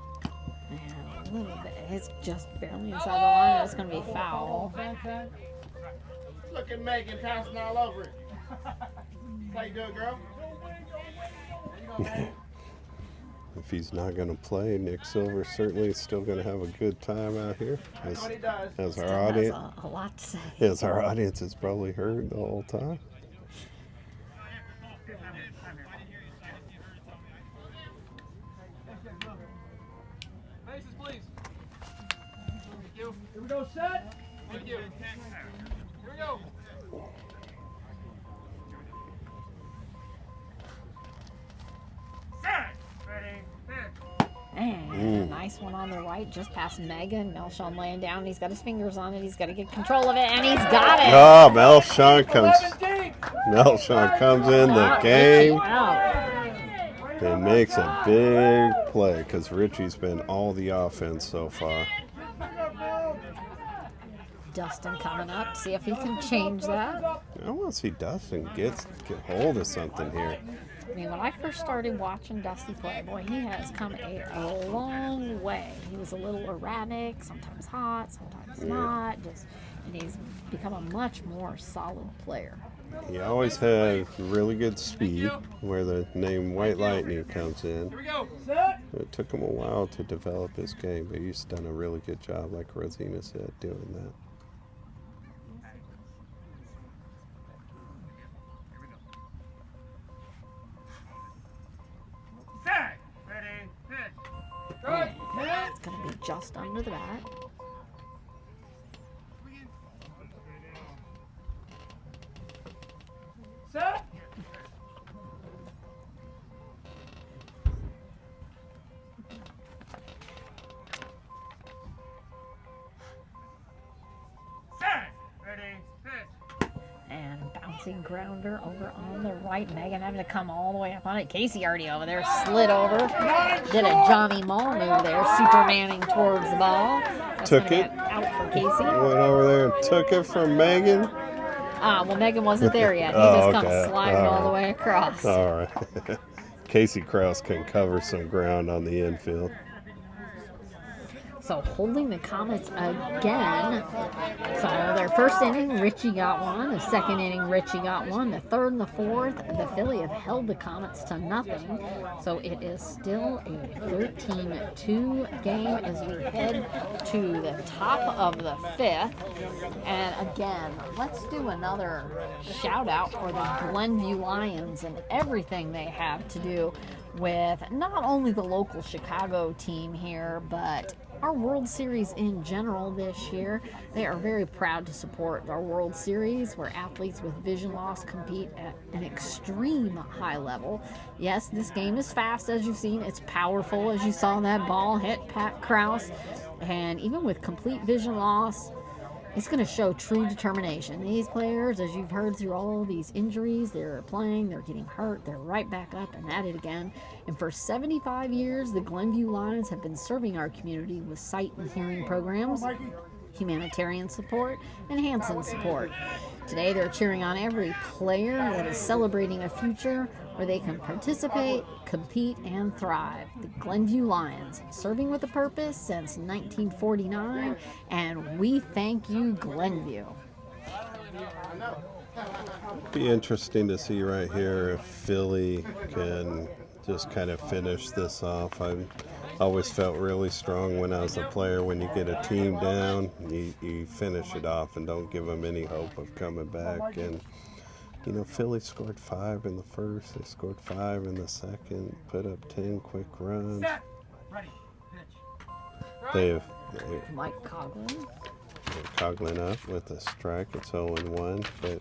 And a little bit, it's just barely inside the line. It's going to be foul. Look at Megan passing all over it. How you doing, girl? If he's not going to play, Nick Silver certainly is still going to have a good time out here. As What he does. our Still has audience, a lot to say. as our audience has probably heard the whole time. Faces, please. Thank you. Here we go, set. Thank you. Here we go. Set. Ready. Hit. And a nice one on the right, just past Megan. Melshon laying down. He's got his fingers on it. He's got to get control of it, and he's got it. Oh, Melshon 11 deep. in the game Out. and makes a big play because Richie's been all the offense so far. Dustin coming up, see if he can change that. I want to see Dustin get hold of something here. I mean, when I first started watching Dusty play, boy, he has come a long way. He was a little erratic, sometimes hot, sometimes not, and he's become a much more solid player. He always had really good speed, where the name White Lightning comes in. Here we go. Set. It took him a while to develop his game, but he's done a really good job, like Rosina said, doing that. Set. Ready. Hit. And it's going to be just under the bat. bouncing grounder over on the right. Megan having to come all the way up on it. Casey already over there, slid over. Did a Johnny Mall move there, Supermaning towards the ball. That's Took it. out for Casey. Went over there and took it from Megan. Well, Megan wasn't there yet. He Oh, just comes okay. sliding all the way across. All right. Casey Krause can cover some ground on the infield. So holding the Comets again. So their first inning, Richie got one. The second inning, Richie got one. The third and the fourth, the Philly have held the Comets to nothing. So it is still a 13-2 game as we head to the top of the fifth. And again, let's do another shout out for the Glenview Lions and everything they have to do with not only the local Chicago team here, but our World Series in general this year. They are very proud to support our World Series where athletes with vision loss compete at an extreme high level. Yes, this game is fast as you've seen. It's powerful as you saw that ball hit Pat Krause. And even with complete vision loss, it's going to show true determination. These players, as you've heard through all these injuries, they're playing, they're getting hurt, they're right back up and at it again. And for 75 years, the Glenview Lions have been serving our community with sight and hearing programs, humanitarian support, and Hansen support. Today, they're cheering on every player that is celebrating a future where they can participate, compete, and thrive. The Glenview Lions, serving with a purpose since 1949, and we thank you, Glenview. Be interesting to see right here if Philly can just kind of finish this off. I always felt really strong when I was a player. When you get a team down, you finish it off and don't give them any hope of coming back. And you know, Philly scored 5 in the first, they scored 5 in the second, put up 10 quick runs. They've Mike Coughlin. Coughlin up with a strike. It's 0-1, but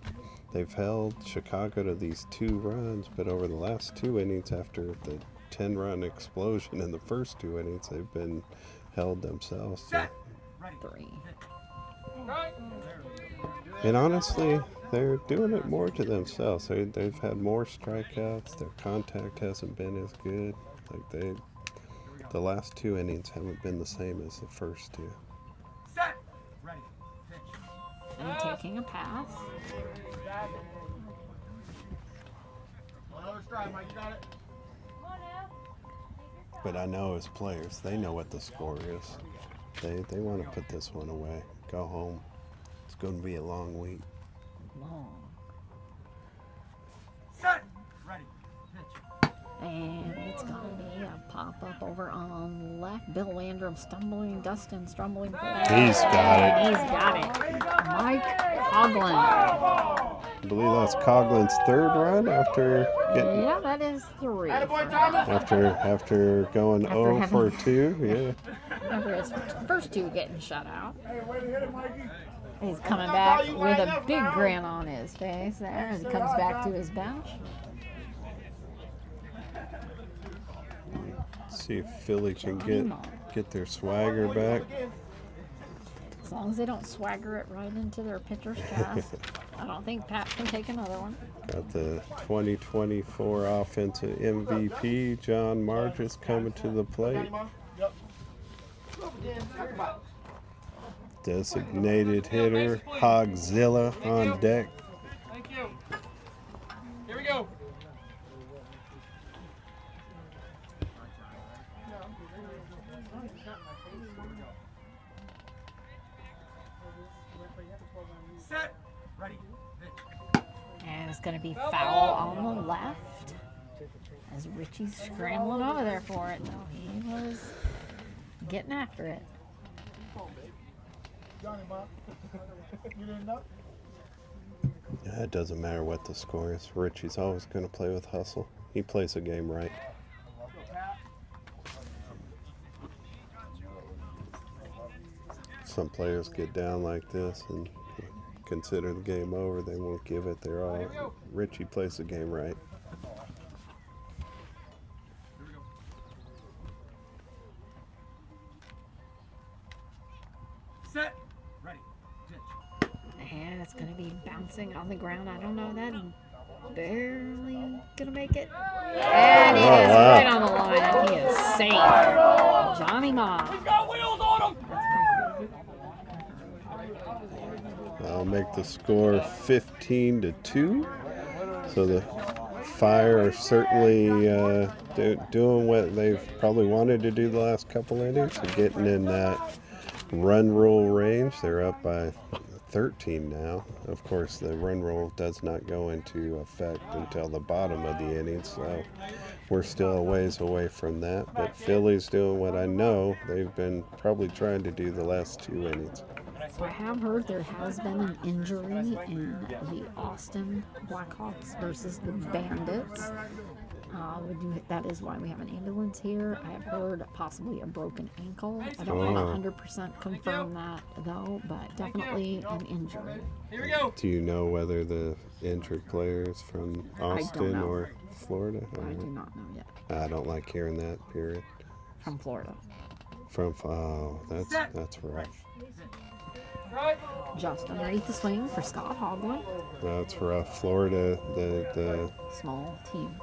they've held Chicago to these 2 runs. But over the last 2 innings, after the 10-run explosion in the first 2 innings, they've been held themselves. So. 3. And honestly, they're doing it more to themselves. They've had more strikeouts. Their contact hasn't been as good. Like the last 2 innings haven't been the same as the first 2. And taking a pass. Another stride, Mike. You got it. But I know as players, they know what the score is. They want to put this one away. Go home. It's going to be a long week. Long. Set. Ready. Pitch. And it's going to be a pop-up over on left. Bill Landrum stumbling, Dustin stumbling. He's got it. He's got it. Mike Coughlin. I believe that's Coughlin's 3rd run after getting Yeah, that is 3. after going 0 for 2. Yeah. After his first 2 getting shut out. He's coming back with a big grin on his face there as he comes back to his bench. See if Philly can get their swagger back. As long as they don't swagger it right into their pitcher's chest. I don't think Pat can take another one. Got the 2024 offensive MVP, John Marges, coming to the plate. Designated hitter, Hogzilla on deck. Thank you. Here we go. Set. Ready. Pitch. And it's going to be foul on the left as Richie's scrambling over there for it. No, he was getting after it. You didn't know? Yeah, it doesn't matter what the score is. Richie's always going to play with hustle. He plays the game right. Some players get down like this and consider the game over. They won't give it their all. Richie plays the game right. Set. Ready. Pitch. And it's going to be bouncing on the ground. I don't know that. Barely going to make it. And it is right on the line. And he is safe. Johnny Ma. He's got wheels on him! I'll make the score 15-2. So the Fire are certainly doing what they've probably wanted to do the last couple innings, getting in that run rule range. They're up by 13 now. Of course, the run rule does not go into effect until the bottom of the inning, so we're still a ways away from that. But Philly's doing what I know they've been probably trying to do the last 2 innings. So I have heard there has been an injury in the Austin Blackhawks versus the Bandits. That is why we have an ambulance here. I have heard possibly a broken ankle. I don't want to 100% confirm that though, but definitely an injury. Here we go. Do you know whether the injured player is from Austin or Florida? I do not know yet. I don't like hearing that, period. From Florida. That's rough. Right. Just underneath the swing for Scott Hogwood. That's rough. Florida, the Small team.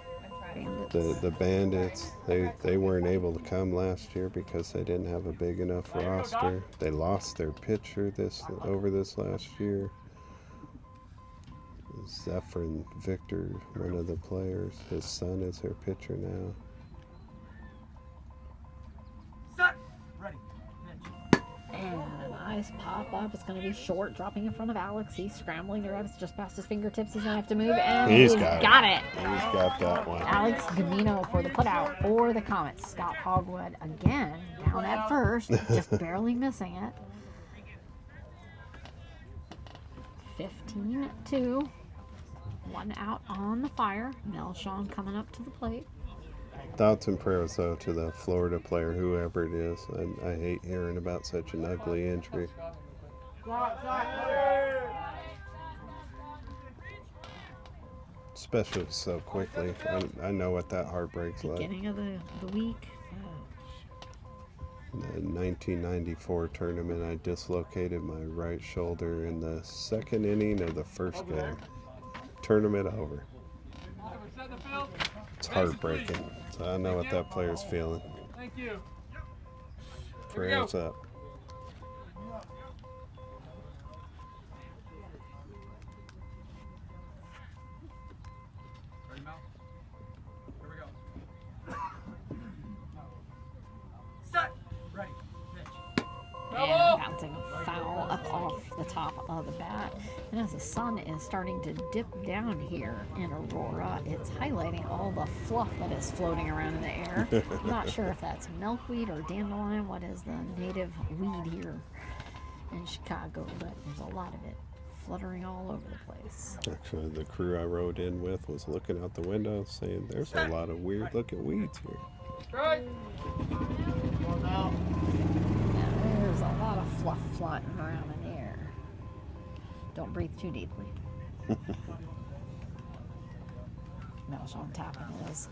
Bandits. the Bandits, they weren't able to come last year because they didn't have a big enough roster. They lost their pitcher over this last year. Zephyr Victor, one of the players, his son is their pitcher now. Set. Ready. And a nice pop up. It's going to be short, dropping in front of Alex. He's scrambling. The Revs just past his fingertips. He's going to have to move, and he's got it. He's got that one. Alex Gamino for the putout for the Comets. Scott Hogwood again down at first, just barely missing it. 15-2. 1 out on the Fire. Melshawn coming up to the plate. Thoughts and prayers, though, to the Florida player, whoever it is. I hate hearing about such an ugly injury. Especially so quickly. I know what that heartbreak's like. Beginning of the week. In the 1994 tournament, I dislocated my right shoulder in the 2nd inning of the 1st game. Tournament over. It's heartbreaking. So I know what that player's feeling. Thank you. Prayers up. Ready, Mel? Here we go. Set. Ready. Pitch. And bouncing a foul up off the top of the bat. And as the sun is starting to dip down here in Aurora, it's highlighting all the fluff that is floating around in the air. I'm not sure if that's milkweed or dandelion. What is the native weed here in Chicago? But there's a lot of it fluttering all over the place. Actually, the crew I rode in with was looking out the window saying there's a lot of weird looking weeds here. Right. Now, there's a lot of fluff flying around in the air. Don't breathe too deeply. Melshawn tapping his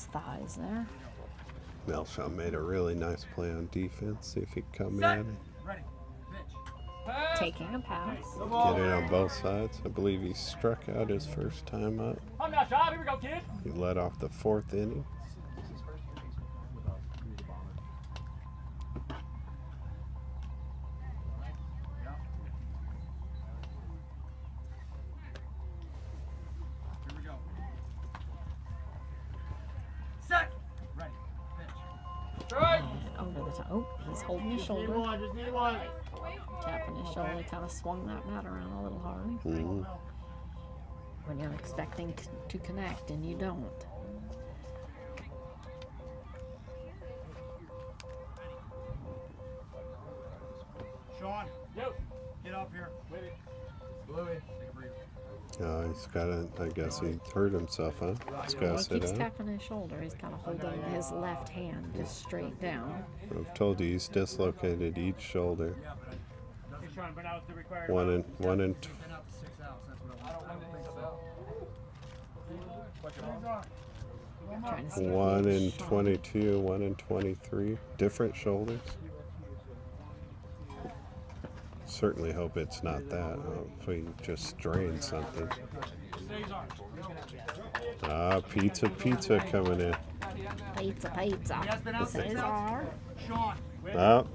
thighs there. Melshawn made a really nice play on defense. See if he can come Set. in Ready. Pitch. Pass. Taking a pass. and get it on both sides. I believe he struck out his first time up. I'm not shot. Here we go, kid. He led off the 4th inning. Here we go. Set. Ready. Pitch. Right. Over the top. Oh, he's holding his Just need shoulder. one, just need one. Tapping his shoulder. Kind of swung that bat around a little hard. Mhm. When you're expecting to connect and you don't. Sean, Yo. get up here. Wait. Bluey. Take a breather. He's got to, I guess he hurt himself, huh? He's got to He sit keeps down. tapping his shoulder. He's kind of holding his left hand just straight down. I've told you he's dislocated each shoulder. He's trying to burn out the required. One in Been out to 6 outs. That's what I don't think so. Trying to see if 1 he in is shot. 22, 1 in 23. Different shoulders. Certainly hope it's not that. If we just strained something. Ah, pizza coming in. Pizza. Cesar. Sean. Oh,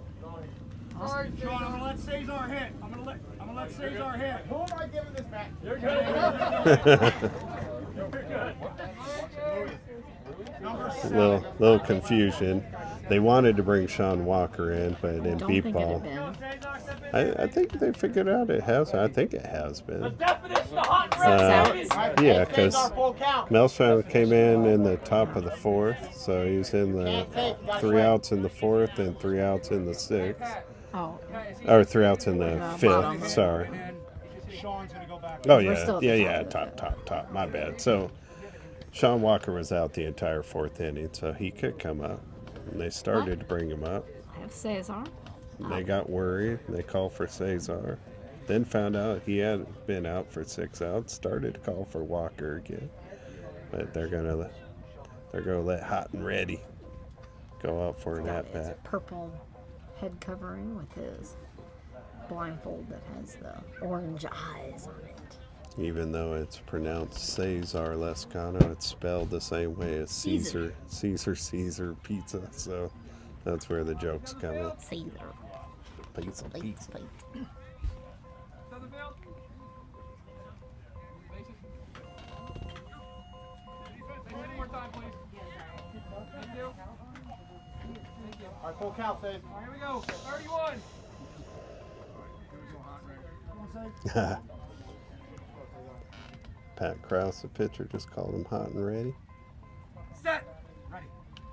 Sean, I'm gonna let Cesar hit. I'm gonna let Cesar hit. Who am I giving this back? You're good. little confusion. They wanted to bring Sean Walker in, but in Don't beep think it ball, had been. I think they figured out it has. I think it has been. Definition of hot Yeah, because Full count. Melshon came in the top of the fourth, so he's in the 3 outs in the fourth and 3 outs in the sixth, Oh, or 3 outs in the bottom. fifth. Sorry. Sean's gonna go back. Oh We're still yeah, at the top. My bad. So Sean Walker was out the entire fourth inning, so he could come up. And they started to bring him up. I have Cesar. They got worried. They called for Cesar. Then found out he had been out for 6 outs. Started to call for Walker again. But they're gonna let Hot and Ready go out for an at It's a bat. purple head covering with his blindfold that has the orange eyes on it. Even though it's pronounced Cesar Lescano, it's spelled the same way as Caesar Pizza. So that's where the jokes come in. Cesar. Pizza. Southern field. Bases. Defense, one more time, please. Thank you. All right, full count, Sage. All right, here we go. 31. Pat Krause, the pitcher, just called him Hot and Ready. Set. Ready.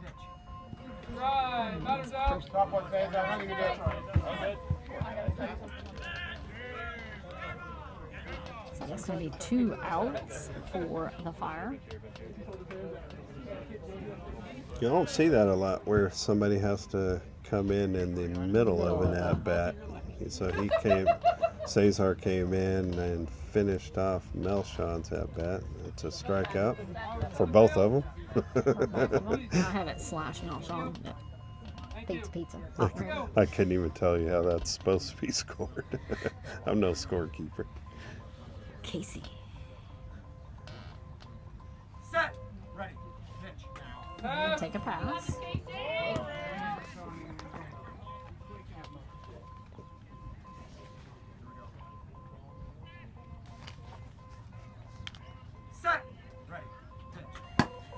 Pitch. Right. Batter's out. Stop one, Sage. I'm running you good. So that's going to be 2 outs for the Fire. You don't see that a lot where somebody has to come in the middle of an at bat. So Cesar came in and finished off Melshon's at bat. It's a strikeout for both of them. I have it slash Melchon. Pizza. I couldn't even tell you how that's supposed to be scored. I'm no scorekeeper. Casey. Set. Ready. Pitch. Take a pass. Set. Ready. Pitch.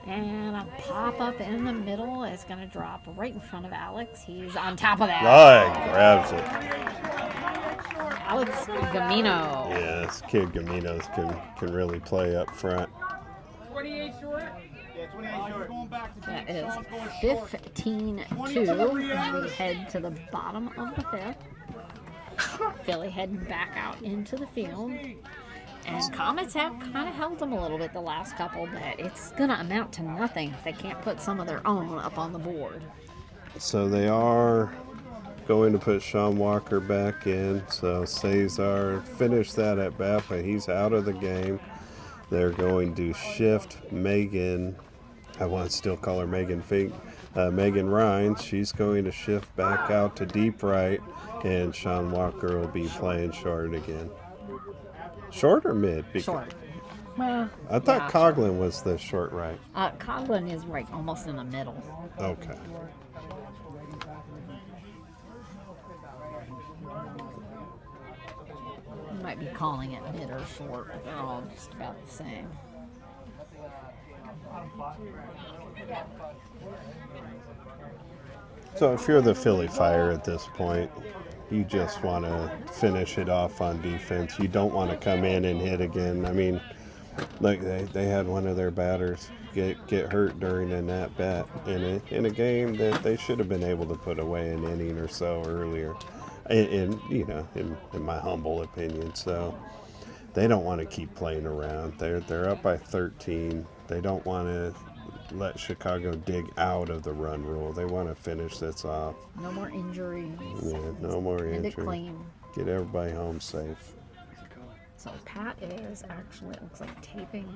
And a pop up in the middle is going to drop right in front of Alex. He's on top of that. Oh, he grabs it. Alex Gamino. Yeah, this kid Gaminos can really play up front. 28 short. Yeah, 28 short. Going back to That deep. is Sean's going short. 15-2. We head to the bottom of the fifth. Philly heading back out into the field. And Comets have kind of held them a little bit the last couple, but it's going to amount to nothing if they can't put some of their own up on the board. So they are going to put Sean Walker back in. So Cesar finished that at bat, but he's out of the game. They're going to shift Megan. I want to still call her Megan Fink. Megan Rhines. She's going to shift back out to deep right, and Sean Walker will be playing short again. Short or mid? Short. Well, I thought yeah, Coughlin was the short right. Coughlin is right almost in the middle. Okay. You might be calling it mid or short, but they're all just about the same. So if you're the Philly Fire at this point, you just want to finish it off on defense. You don't want to come in and hit again. I mean, like they had one of their batters get hurt during an at bat in a game that they should have been able to put away an inning or so earlier. In my humble opinion. So they don't want to keep playing around. They're up by 13. They don't want to let Chicago dig out of the run rule. They want to finish this off. No more injuries. Yeah, no more End it injury. clean. Get everybody home safe. So Pat is actually, it looks like taping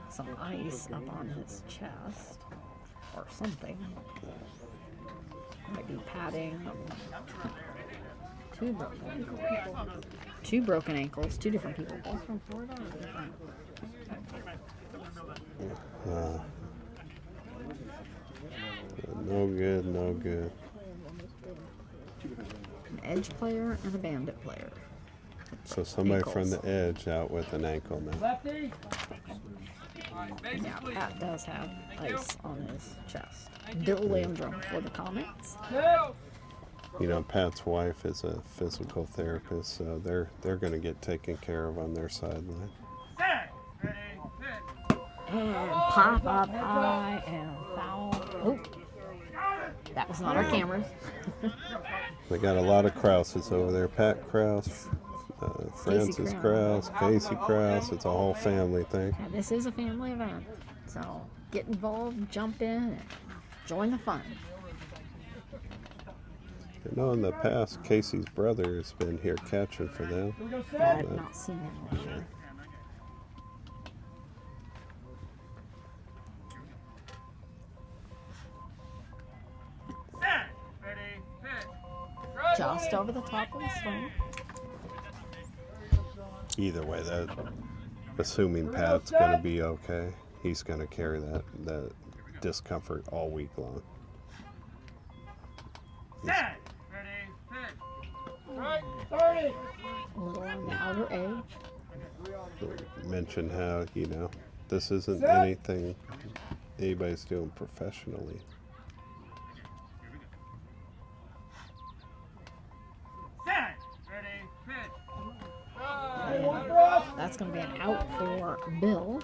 some ice up on his chest or something. Might be padding to Two broken ankles, two different people, both from Florida or different? No good, no good. An edge player and a bandit player. So somebody from Ankles. the edge out with an ankle now. Lefty. All right, bases, Yeah, please. Pat does have ice on his chest. Bill Landrum for the Comets. Go. You know, Pat's wife is a physical therapist, so they're going to get taken care of on their sideline. Set. Ready. Hit. And pop up high and foul. Oh, that was not our cameras. They got a lot of Krauses over there. Pat Kraus, Francis Kraus, Casey Kraus. It's a whole family thing. Yeah, this is a family event, so get involved, jump in, and join the fun. You know, in the past, Casey's brother has been here catching for them. I have not seen him this year. Set. Ready. Hit. Right. Just over the top of the swing. Either way, that assuming Pat's going to be okay, he's going to carry that discomfort all week long. Set. Ready. Hit. Right. 30. A little on the outer edge. Mention how, you know, this isn't anything anybody's doing professionally. Set. Ready. Hit. That's going to be an out for Bill.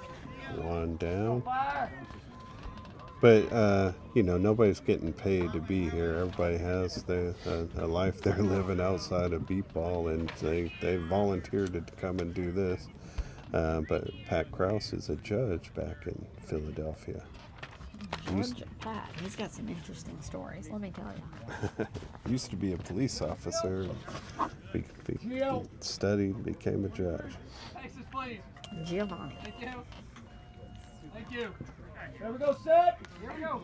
One down. But, you know, nobody's getting paid to be here. Everybody has a life they're living outside of beat ball, and they volunteered to come and do this. But Pat Kraus is a judge back in Philadelphia. George Pat, he's got some interesting stories, let me tell you. Used to be a police officer, studied, became a judge. Bases, please. Giovanni. Thank you. Thank you. There we go, set. Here we go.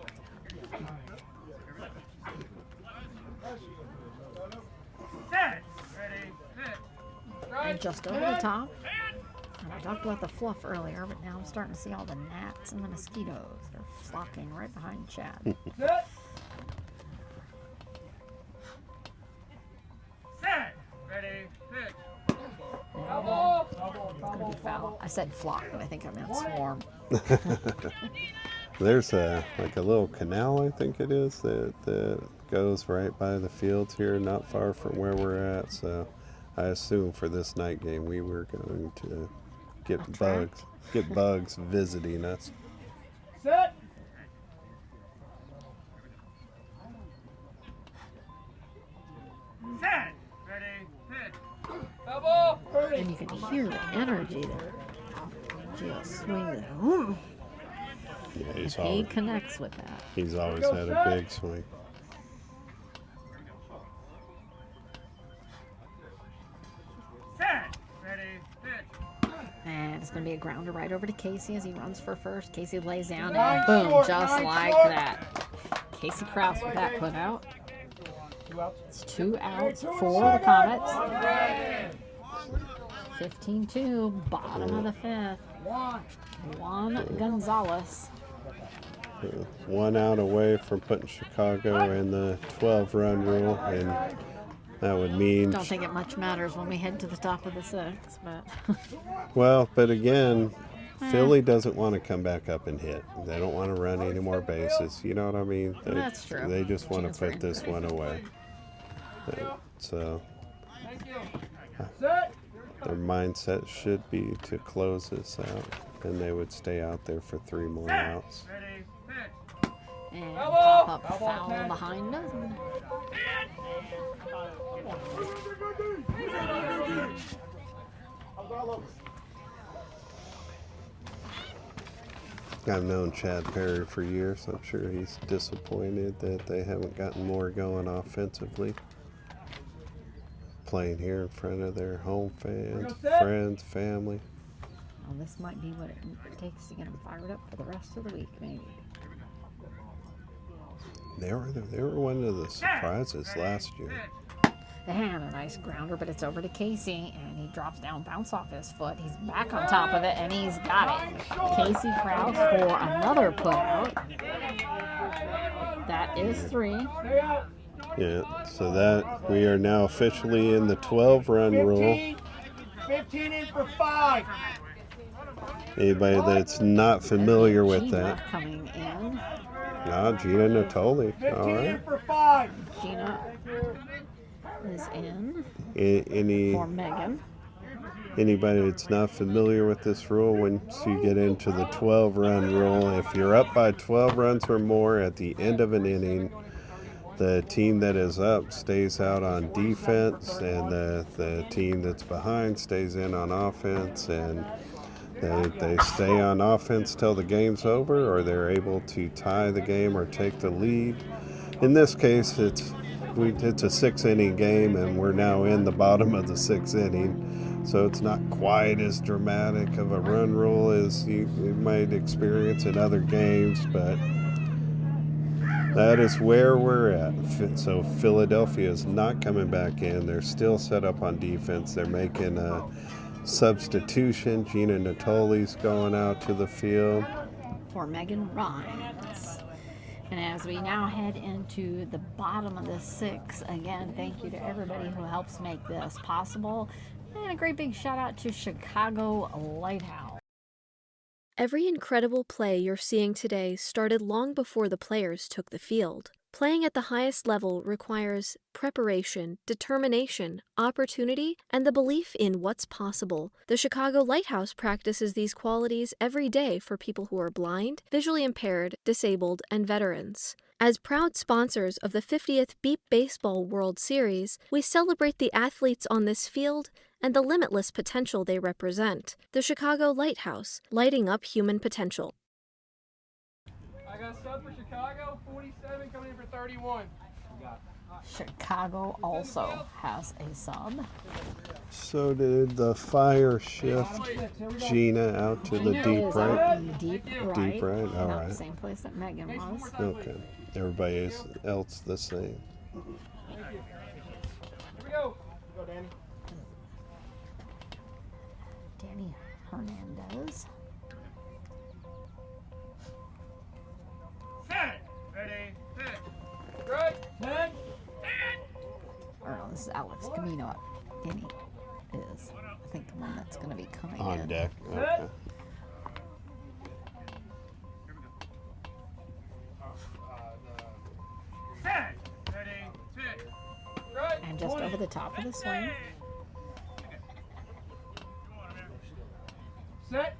Set. Ready. Hit. Right. And just over the top. And I talked about the fluff earlier, but now I'm starting to see all the gnats and the mosquitoes. They're flocking right behind Chad. Set. Set. Ready. Hit. Elbow. It's going to be foul. I said flock, but I think I meant swarm. There's like a little canal, I think it is, that goes right by the fields here, not far from where we're at. So I assume for this night game we were going to get bugs visiting us. Set. Set. Ready. Hit. Elbow. And you can hear the energy there. Just swing it. Ooh. Yeah, He connects with that. he's always had a big swing. Set. Ready. Hit. And it's going to be a grounder right over to Casey as he runs for first. Casey lays down and boom, just like that. Casey Kraus with that put out. It's 2 outs for the Comets. 15-2, bottom of the 5th. Juan Gonzalez. 1 out away from putting Chicago in the 12-run rule, and that would mean Don't think it much matters when we head to the top of the 6th, but well, but again, Philly doesn't want to come back up and hit. They don't want to run any more bases. You know what I mean? That's true. They just want Chance to for put this one away. So Thank you. Set. their mindset should be to close this out, and they would stay out there for 3 more outs. Ready. Hit. and pop up foul behind us. I've known Chad Perry for years. I'm sure he's disappointed that they haven't gotten more going offensively. Playing here in front of their home fans, friends, family. Well, this might be what it takes to get them fired up for the rest of the week, maybe. They were one of the surprises last year. And a nice grounder, but it's over to Casey, and he drops down, bounce off his foot. He's back on top of it, and he's got it. Casey Krause for another put out. That is 3. Yeah, so that we are now officially in the 12-run rule. 15 in for 5. Anybody that's not familiar with Gina that. coming in. Gina Natoli. 15 All in right. for 5. Gina is in for Megan. Anybody that's not familiar with this rule, once you get into the 12-run rule, if you're up by 12 runs or more at the end of an inning, the team that is up stays out on defense, and the team that's behind stays in on offense, and they stay on offense till the game's over, or they're able to tie the game or take the lead. In this case, it's a 6-inning game, and we're now in the bottom of the 6th inning, so it's not quite as dramatic of a run rule as you might experience in other games, but that is where we're at. So Philadelphia is not coming back in. They're still set up on defense. They're making a substitution. Gina Natoli's going out to the field. For Megan Rhines. And as we now head into the bottom of the 6th, again, thank you to everybody who helps make this possible. And a great big shout out to Chicago Lighthouse. Every incredible play you're seeing today started long before the players took the field. Playing at the highest level requires preparation, determination, opportunity, and the belief in what's possible. The Chicago Lighthouse practices these qualities every day for people who are blind, visually impaired, disabled, and veterans. As proud sponsors of the 50th Beep Baseball World Series, we celebrate the athletes on this field and the limitless potential they represent. The Chicago Lighthouse, lighting up human potential. I got a sub for Chicago, 47 coming in for 31. Chicago also has a sub. So did the Fire shift Gina out to the Gina deep is right? out deep right. Deep right, all Not right. the same place that Megan was. Okay. Everybody else the same. Here we go. Go, Danny. Danny Hernandez. Set. Ready, set. Right, set. Or no, this is Alex Camino. Danny is, I think, the one that's going to be coming On in. deck. Okay. Set. Ready, set. Right. And just over the top of the swing. Set.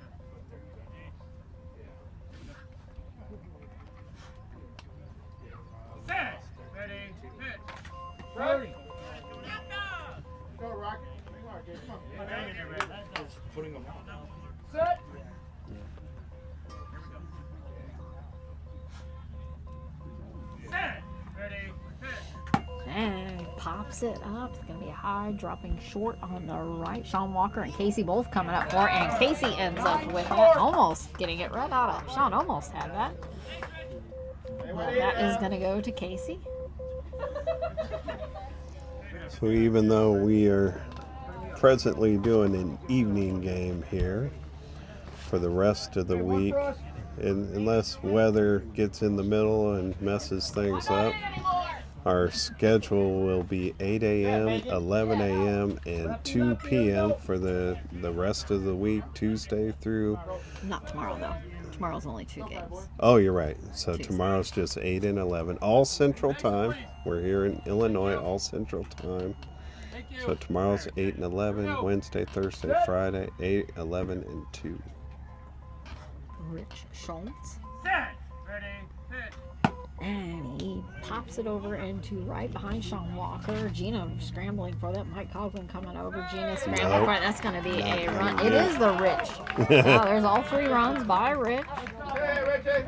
Set. Ready, set. Right. Go, Rocket. Come on, kid. Come on. Set. Set. Ready, set. And he pops it up. It's going to be high, dropping short on the right. Sean Walker and Casey both coming up for it. And Casey ends up with it. Almost getting it right out of. Sean almost had that. But that is going to go to Casey. So even though we are presently doing an evening game here for the rest of the week, and unless weather gets in the middle and messes things up, our schedule will be 8 a.m., 11 a.m., and 2 p.m. for the rest of the week, Tuesday through... Not tomorrow, though. Tomorrow's only 2 games. Oh, you're right. So Tuesday. tomorrow's just 8 and 11, all Central Time. We're here in Illinois, all Central Time. Thank you. So tomorrow's 8 and 11, Wednesday, Thursday, Friday, 8, 11, and 2. Rich Schultz. Set. Ready, set. And he pops it over into right behind Sean Walker. Gina scrambling for that. Mike Coughlin coming over. Gina scrambling Nope. for it. That's going to be a Not run. gonna It be. is the Rich. Wow, there's all 3 runs by Rich. Hey, Richie.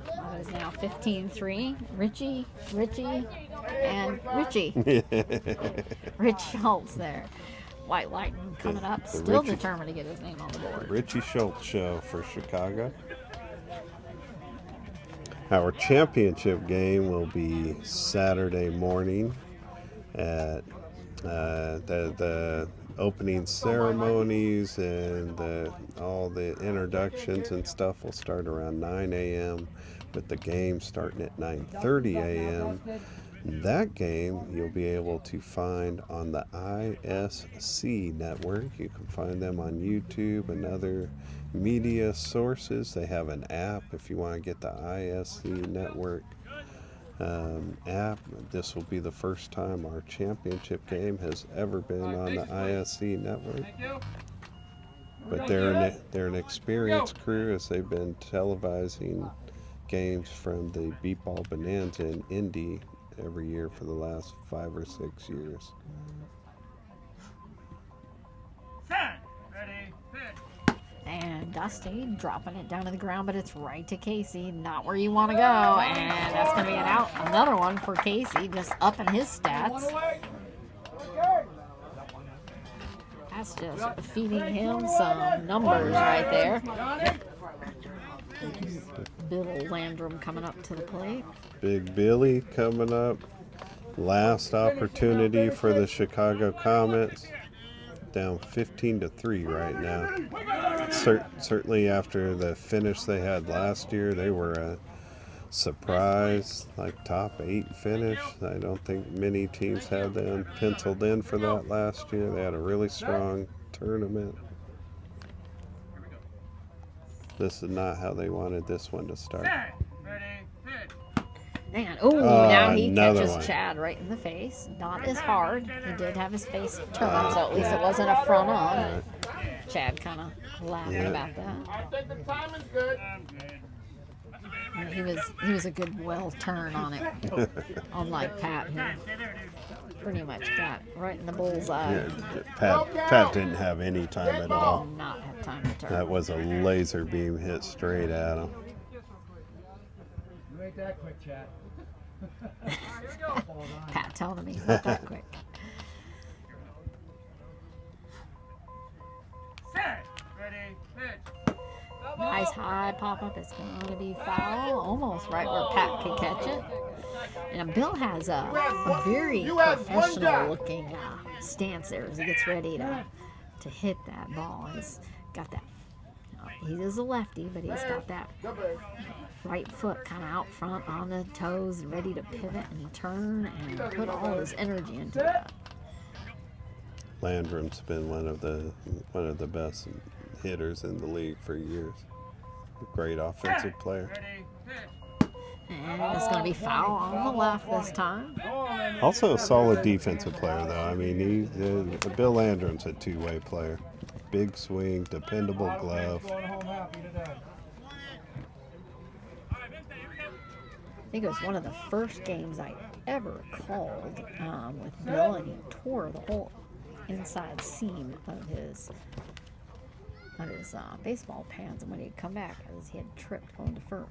That is now 15-3. Richie, and Richie. Rich Schultz there. White Lightning coming up. The Still Richie. determined to get his name on the board. Richie Schultz show for Chicago. Our championship game will be Saturday morning at the opening ceremonies and all the introductions and stuff will start around 9 a.m. with the game starting at 9:30 a.m. That game you'll be able to find on the ISC network. You can find them on YouTube and other media sources. They have an app if you want to get the ISC network app. This will be the first time our championship game has ever been on the ISC network. But they're an experienced crew, as they've been televising games from the Beat Ball Bonanza in Indy every year for the last 5 or 6 years. Set. Ready. Pitch. And Dusty dropping it down to the ground, but it's right to Casey. Not where you want to go. And that's going to be an out. Another one for Casey, just upping his stats. That's just feeding him some numbers right there. Bill Landrum coming up to the plate. Big Billy coming up. Last opportunity for the Chicago Comets. Down 15-3 right now. Certainly after the finish they had last year, they were a surprise, like top 8 finish. I don't think many teams had them penciled in for that last year. They had a really strong tournament. This is not how they wanted this one to start. Ready. Pitch. Man, now he another catches one. Chad right in the face. Not as hard. He did have his face turned, so at least it wasn't a front on. Chad kind of laughing about that. I think the timing's good. And he was a good well turn on it, unlike Pat, who pretty much got right in the bullseye. Yeah, Pat didn't have any time at all. Did not have time to turn. That was a laser beam hit straight at him. You ain't that quick, Chad. Pat telling him he's not that quick. Set. Ready. Pitch. Nice high pop up. It's going to be foul, almost right where Pat could catch it. And Bill has a very professional looking stance there as he gets ready to hit that ball. He's got that. He is a lefty, but he's got that right foot kind of out front on the toes, ready to pivot and turn and put all his energy into that. Landrum's been one of the best hitters in the league for years. Great offensive player. Ready. Pitch. And it's going to be foul on the left this time. Also a solid defensive player, though. I mean, Bill Landrum's a two-way player. Big swing, dependable glove. I think it was one of the first games I ever called with Bill, and he tore the whole inside seam of his baseball pants, and when he'd come back, he had tripped going to first.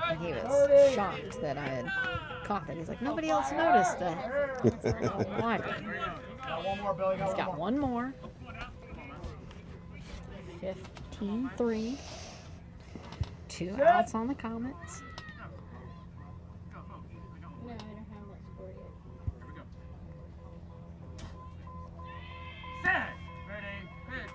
And he was shocked that I had caught that. He's like, nobody else noticed that. Why? He's got one more. 15-3. 2 outs on the Comets. No, I don't have that score yet. Set. Ready. Pitch.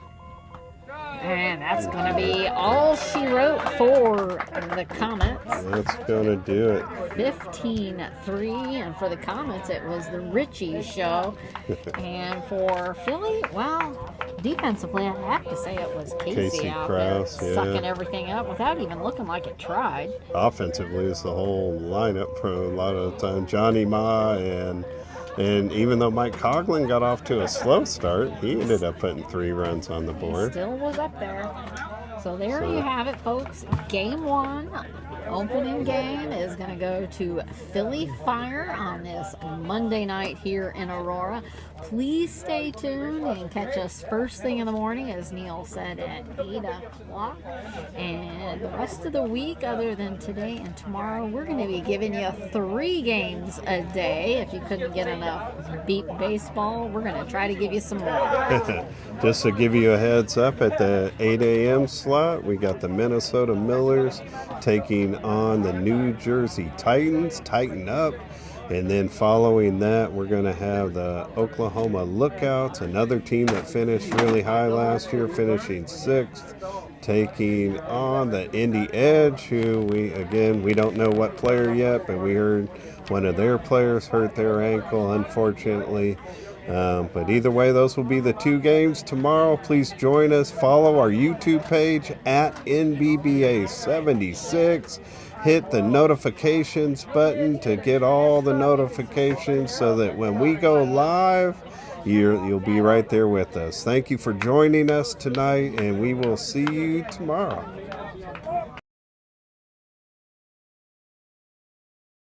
Go. And that's going to be all she wrote for the Comets. That's going to do it. 15-3. And for the Comets, it was the Richie show. And for Philly, well, defensively, I have to say it was Casey out Krause, there sucking everything up without even looking like it tried. Offensively, it's the whole lineup for a lot of the time. Johnny Ma and even though Mike Coughlin got off to a slow start, he ended up putting 3 runs on the board. Still was up there. So there you have it, folks. Game 1, opening game, is going to go to Philly Fire on this Monday night here in Aurora. Please stay tuned and catch us first thing in the morning, as Neil said, at 8 o'clock. And the rest of the week, other than today and tomorrow, we're going to be giving you 3 games a day. If you couldn't get enough beat baseball, we're going to try to give you some more. Just to give you a heads up, at the 8 a.m. slot, we got the Minnesota Millers taking on the New Jersey Titans. Tighten up. And then following that, we're going to have the Oklahoma Lookouts, another team that finished really high last year, finishing 6th, taking on the Indy Edge, who we don't know what player yet, but we heard one of their players hurt their ankle, unfortunately. But either way, those will be the 2 games tomorrow. Please join us. Follow our YouTube page at NBBA76. Hit the notifications button to get all the notifications so that when we go live, you'll be right there with us. Thank you for joining us tonight, and we will see you tomorrow.